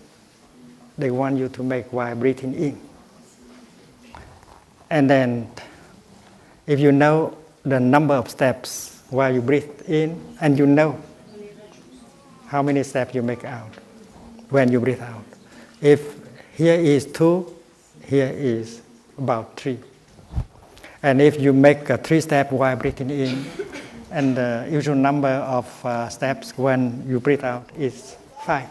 they want you to make while breathing in. And then, if you know the number of steps while you breathe in, and you know how many steps you make out when you breathe out. If here is 2, here is about 3. And if you make 3 steps while breathing in, and the usual number of steps when you breathe out is 5.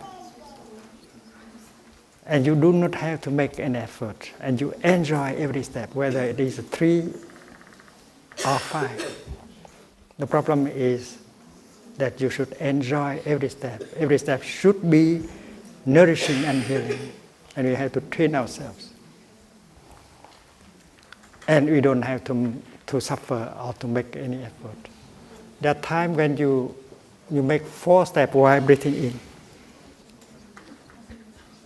And you do not have to make any effort, and you enjoy every step, whether it is 3 or 5. The problem is that you should enjoy every step. Every step should be nourishing and healing, and we have to train ourselves. And we don't have to suffer or to make any effort. There are times when you make 4 steps while breathing in.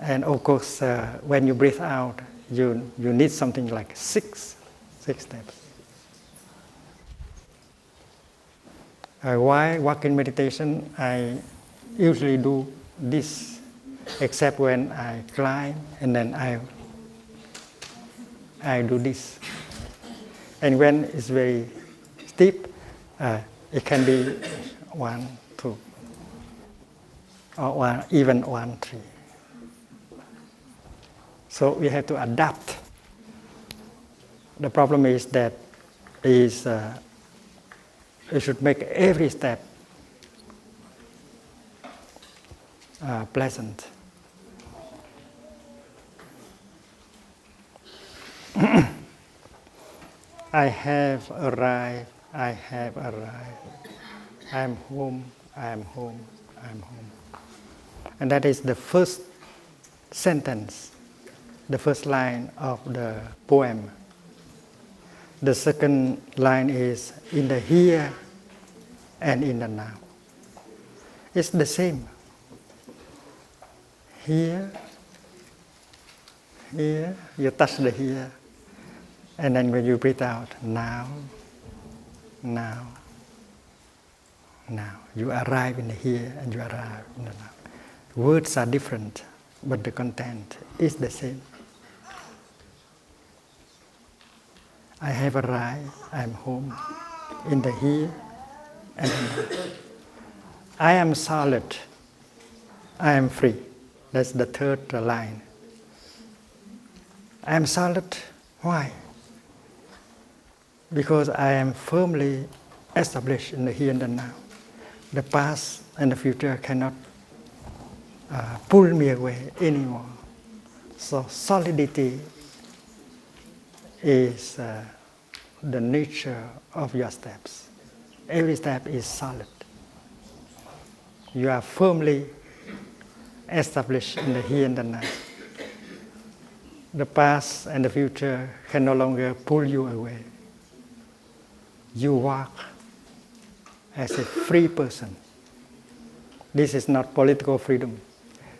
And of course, when you breathe out, you need something like 6 steps. While walking meditation, I usually do this, except when I climb, and then I do this. And when it's very steep, it can be 1, 2, or even 1, 3. So we have to adapt. The problem is that you should make every step pleasant. I have arrived, I have arrived. I am home, I am home, I am home. And that is the first sentence, the first line of the poem. The second line is in the here and in the now. It's the same. Here, here, you touch the here. And then when you breathe out, now, now, now. You arrive in the here and you arrive in the now. Words are different, but the content is the same. I have arrived, I am home, in the here and the now. I am solid, I am free. That's the third line. I am solid, why? Because I am firmly established in the here and the now. The past and the future cannot pull me away anymore. So solidity is the nature of your steps. Every step is solid. You are firmly established in the here and the now. The past and the future can no longer pull you away. You walk as a free person. This is not political freedom.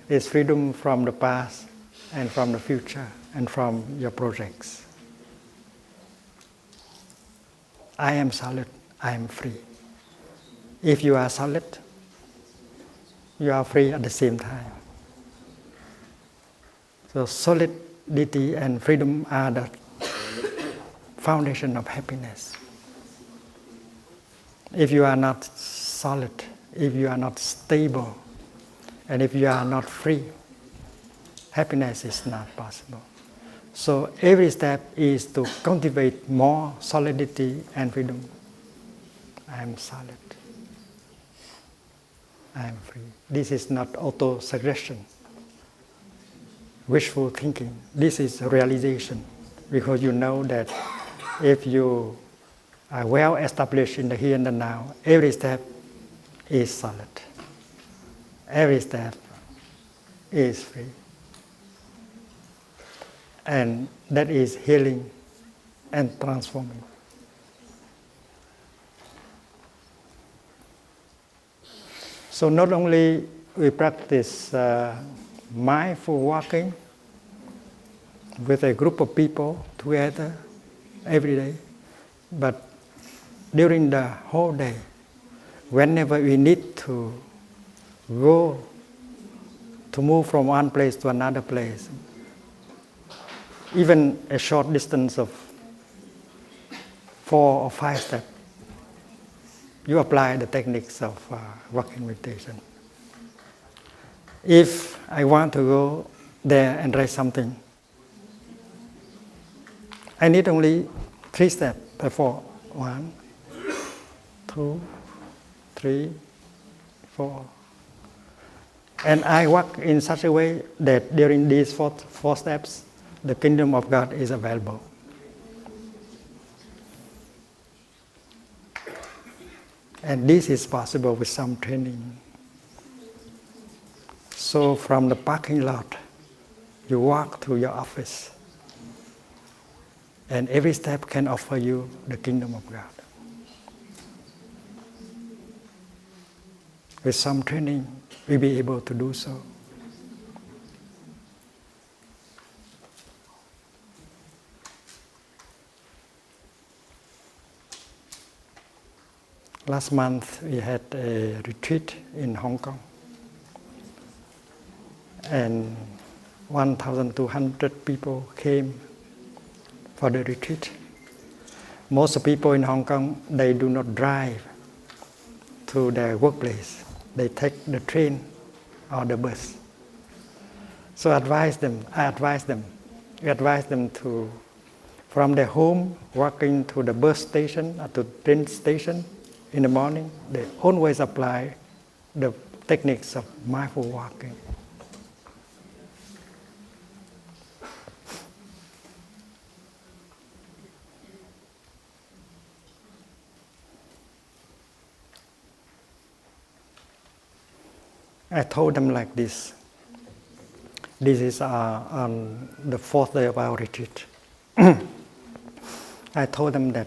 It's freedom from the past and from the future and from your projects. I am solid, I am free. If you are solid, you are free at the same time. So solidity and freedom are the foundation of happiness. If you are not solid, if you are not stable, and if you are not free, happiness is not possible. So every step is to cultivate more solidity and freedom. I am solid. I am free. This is not auto-suggestion, wishful thinking. This is realization, because you know that if you are well established in the here and the now, every step is solid. Every step is free. And that is healing and transforming. So not only we practice mindful walking with a group of people together every day. But during the whole day, whenever we need to go to move from one place to another place, even a short distance of 4 or 5 steps, you apply the techniques of walking meditation. If I want to go there and write something, I need only 3 steps before. 1, 2, 3, 4. And I walk in such a way that during these 4 steps, the kingdom of God is available. And this is possible with some training. So from the parking lot, you walk to your office. And every step can offer you the kingdom of God. With some training, we'll be able to do so. Last month, we had a retreat in Hong Kong. And 1,200 people came for the retreat. Most people in Hong Kong, they do not drive to their workplace. They take the train or the bus. So I advise them to, from their home, walking to the bus station or to the train station in the morning, they always apply the techniques of mindful walking. I told them like this. This is on the 4th day of our retreat. I told them that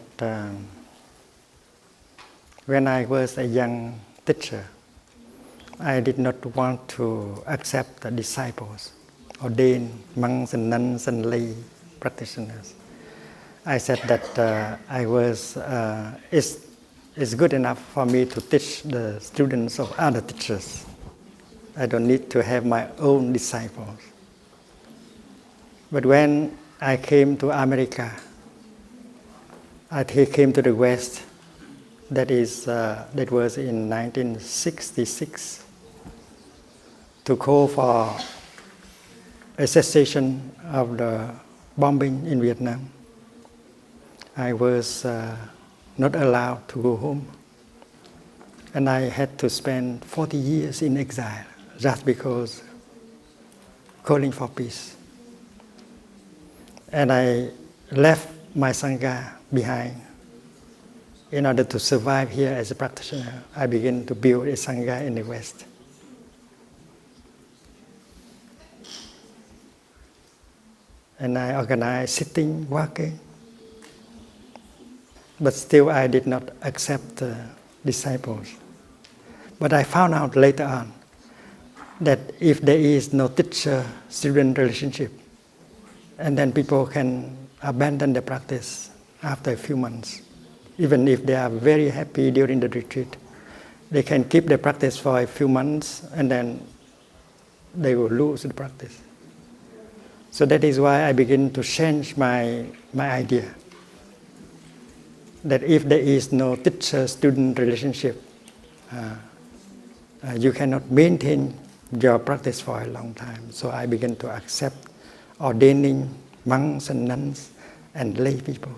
when I was a young teacher, I did not want to accept the disciples, ordained monks and nuns and lay practitioners. I said that it's good enough for me to teach the students of other teachers. I don't need to have my own disciples. But when I came to America, I came to the West, that was in 1966, to call for a cessation of the bombing in Vietnam. I was not allowed to go home. And I had to spend 40 years in exile just because calling for peace. And I left my sangha behind. In order to survive here as a practitioner, I began to build a sangha in the West. And I organized sitting, walking. But still I did not accept disciples. But I found out later on that if there is no teacher-student relationship, and then people can abandon the practice after a few months. Even if they are very happy during the retreat, they can keep the practice for a few months and then they will lose the practice. So that is why I begin to change my idea. That if there is no teacher-student relationship, you cannot maintain your practice for a long time. So I began to accept ordaining monks and nuns and lay people.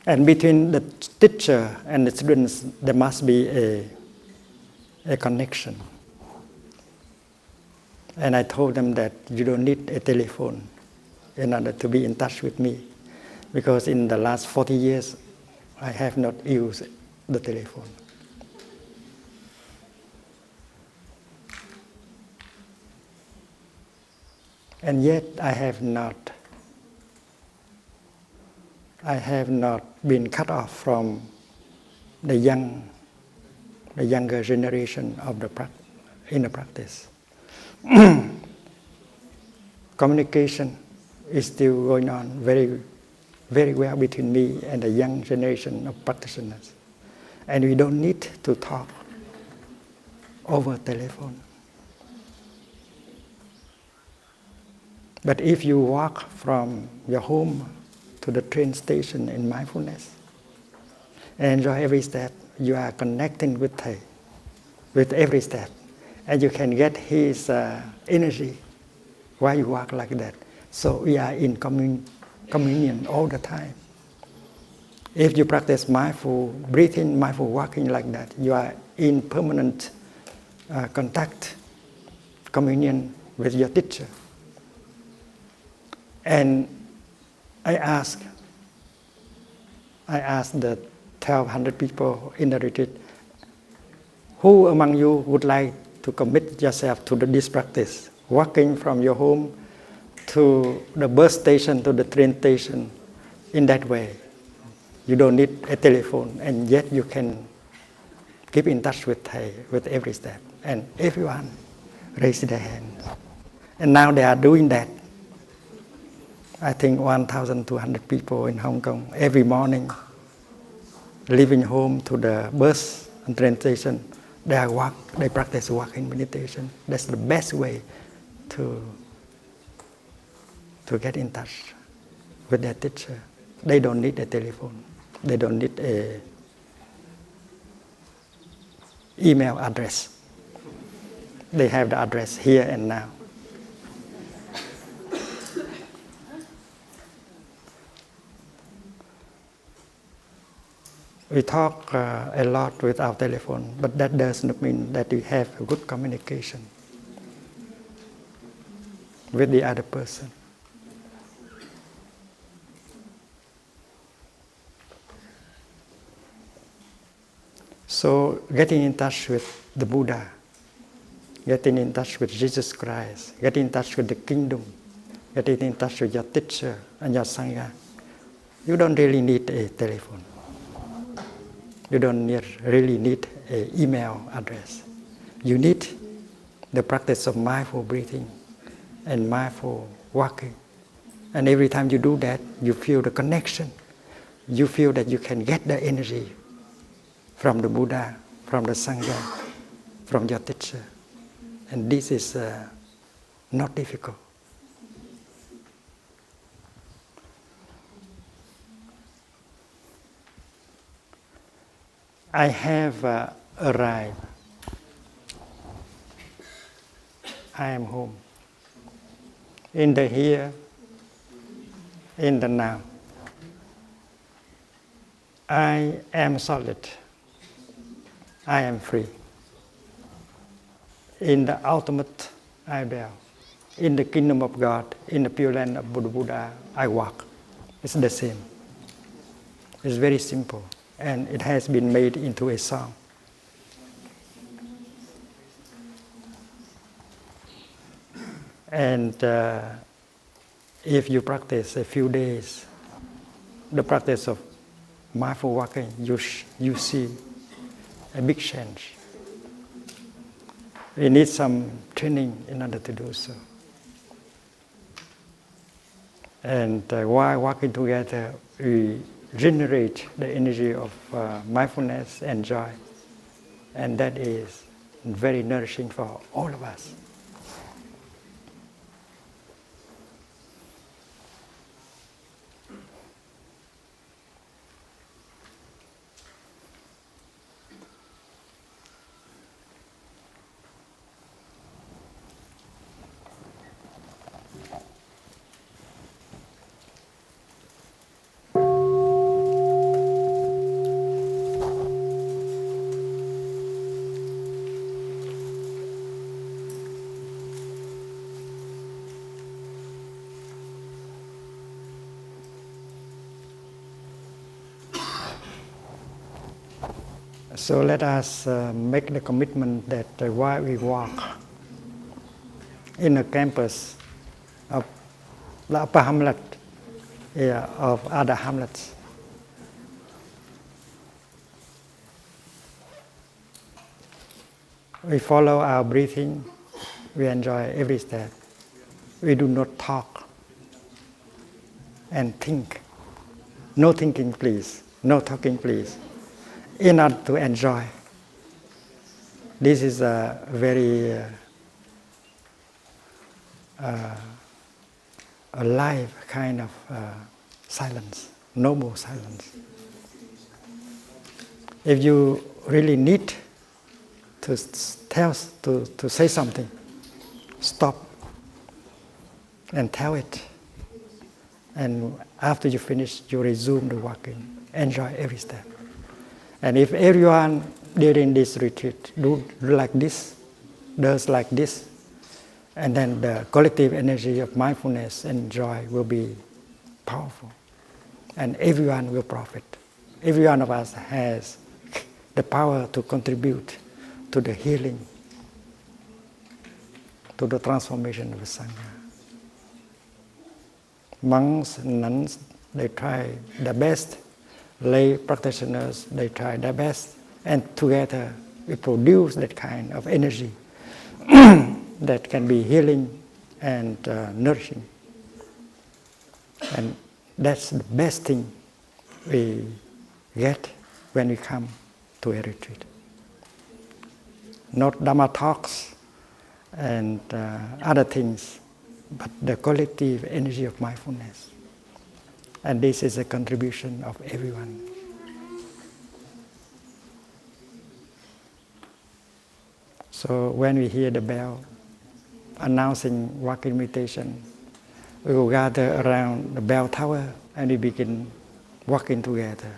And between the teacher and the students, there must be a connection. And I told them that you don't need a telephone in order to be in touch with me, because in the last 40 years, I have not used the telephone. And yet I have not been cut off from the younger generation of the in the practice. Communication is still going on very, very well between me and the young generation of practitioners. And we don't need to talk over telephone. But if you walk from your home to the train station in mindfulness, and enjoy every step, you are connecting with Thay, with every step. And you can get his energy while you walk like that. So we are in communion all the time. If you practice mindful breathing, mindful walking like that, you are in permanent contact, communion with your teacher. And I asked the 1,200 people in the retreat, who among you would like to commit yourself to this practice, walking from your home to the bus station, to the train station, in that way? You don't need a telephone, and yet you can keep in touch with Thay with every step. And everyone raised their hands. And now they are doing that. I think 1,200 people in Hong Kong every morning, leaving home to the bus and train station, they practice walking meditation. That's the best way to get in touch with their teacher. They don't need a telephone. They don't need a email address. They have the address here and now. We talk a lot with our telephone, but that does not mean that we have a good communication with the other person. So getting in touch with the Buddha, getting in touch with Jesus Christ, getting in touch with the kingdom, getting in touch with your teacher and your sangha, you don't really need a telephone. You don't really need an email address. You need the practice of mindful breathing and mindful walking. And every time you do that, you feel the connection. You feel that you can get the energy from the Buddha, from the sangha, from your teacher. And this is not difficult. I have arrived. I am home. In the here, in the now. I am solid. I am free. In the ultimate ideal, in the kingdom of God, in the pure land of Buddha, I walk. It's the same. It's very simple. And it has been made into a song. And if you practice a few days, the practice of mindful walking, you see a big change. We need some training in order to do so. And while walking together, we generate the energy of mindfulness and joy. And that is very nourishing for all of us. So let us make the commitment that while we walk in the campus of the upper hamlet, of other hamlets, We follow our breathing. We enjoy every step. We do not talk and think. No thinking, please. No talking, please. In order to enjoy. This is a very alive kind of silence, noble silence. If you really need to say something, stop and tell it. And after you finish, you resume the walking. Enjoy every step. And if everyone during this retreat do like this, does like this, and then the collective energy of mindfulness and joy will be powerful. And everyone will profit. Every one of us has the power to contribute to the healing, to the transformation of the sangha. Monks and nuns, they try their best. Lay practitioners, they try their best. And together we produce that kind of energy that can be healing and nourishing. And that's the best thing we get when we come to a retreat. Not Dharma talks and other things, but the collective energy of mindfulness. And this is a contribution of everyone. So when we hear the bell announcing walking meditation, we will gather around the bell tower and we begin walking together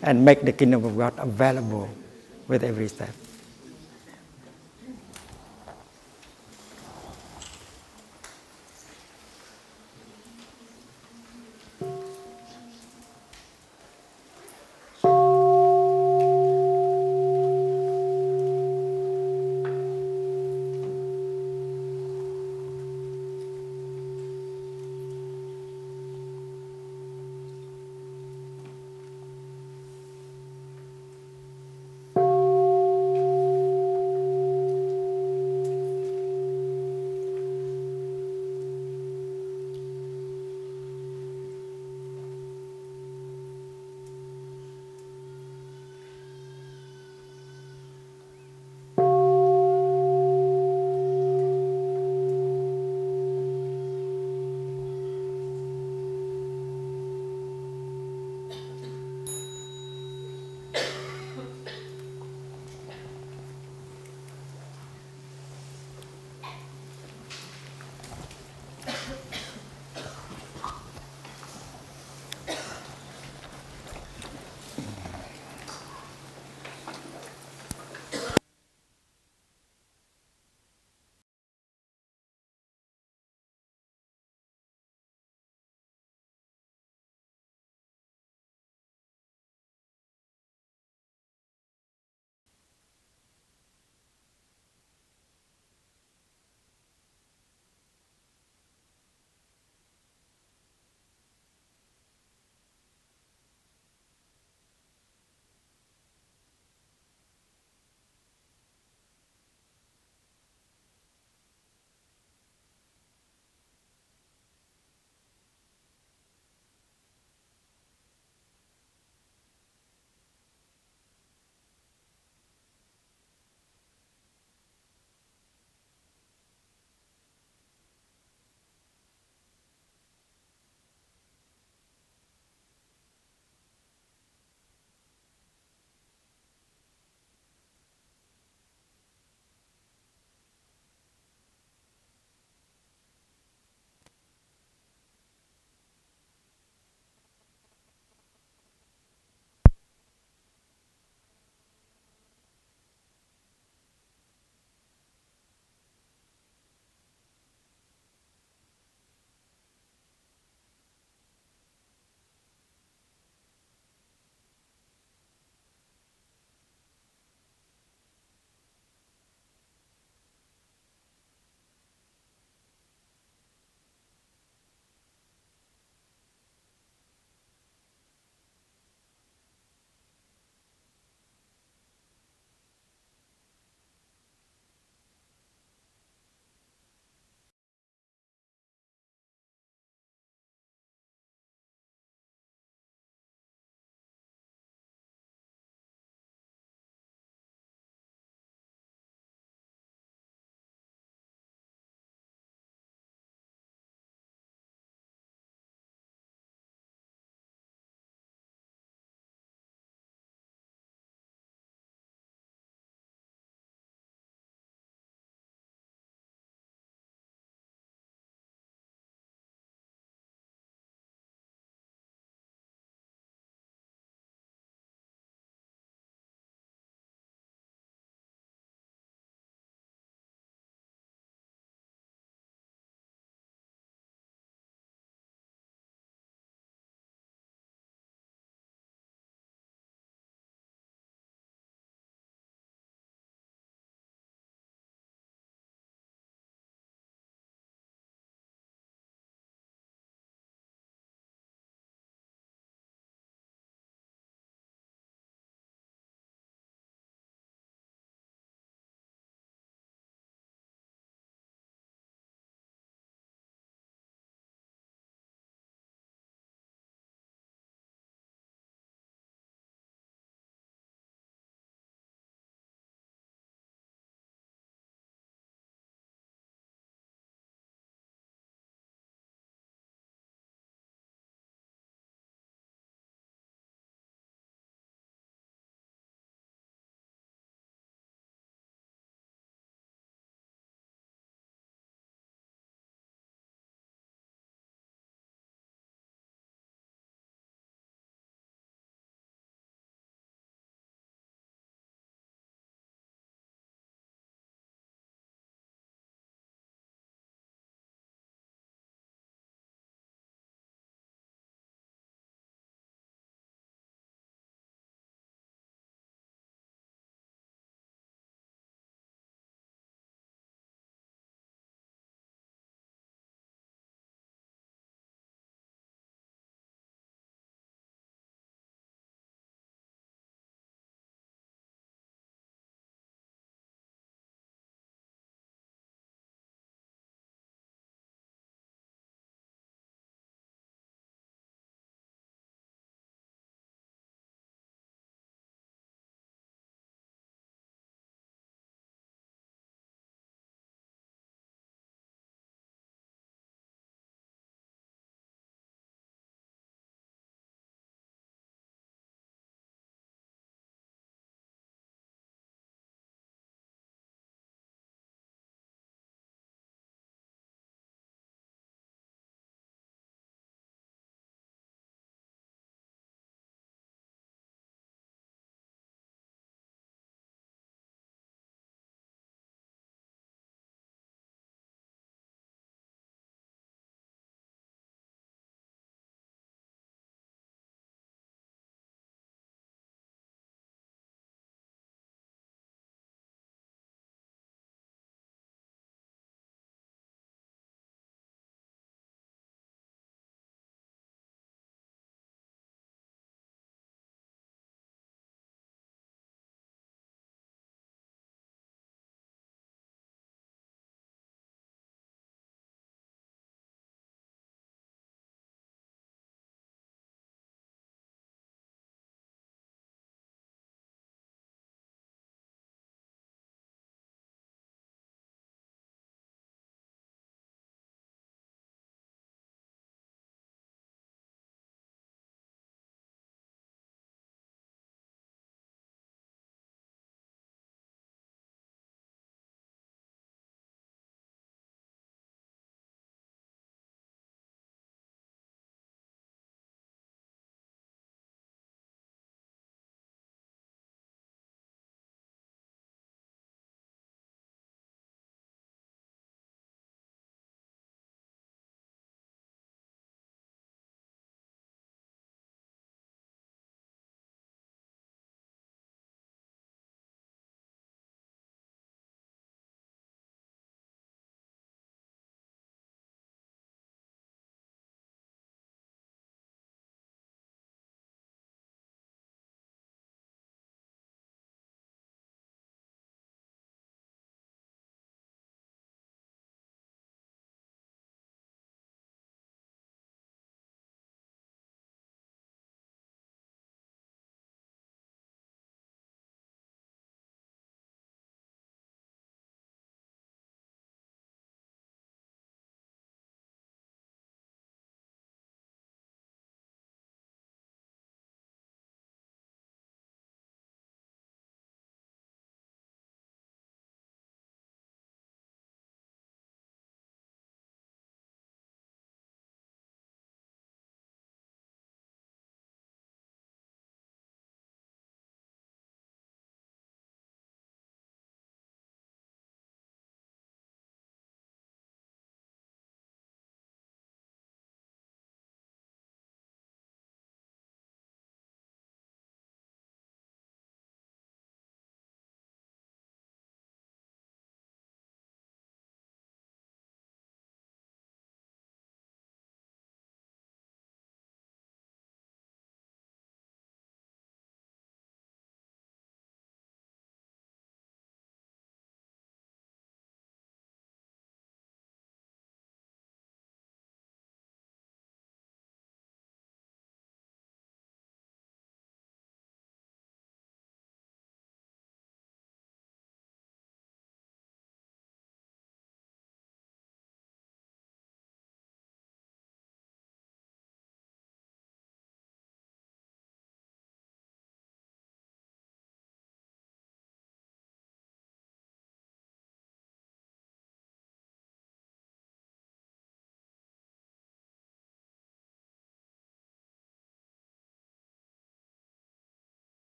and make the kingdom of God available with every step.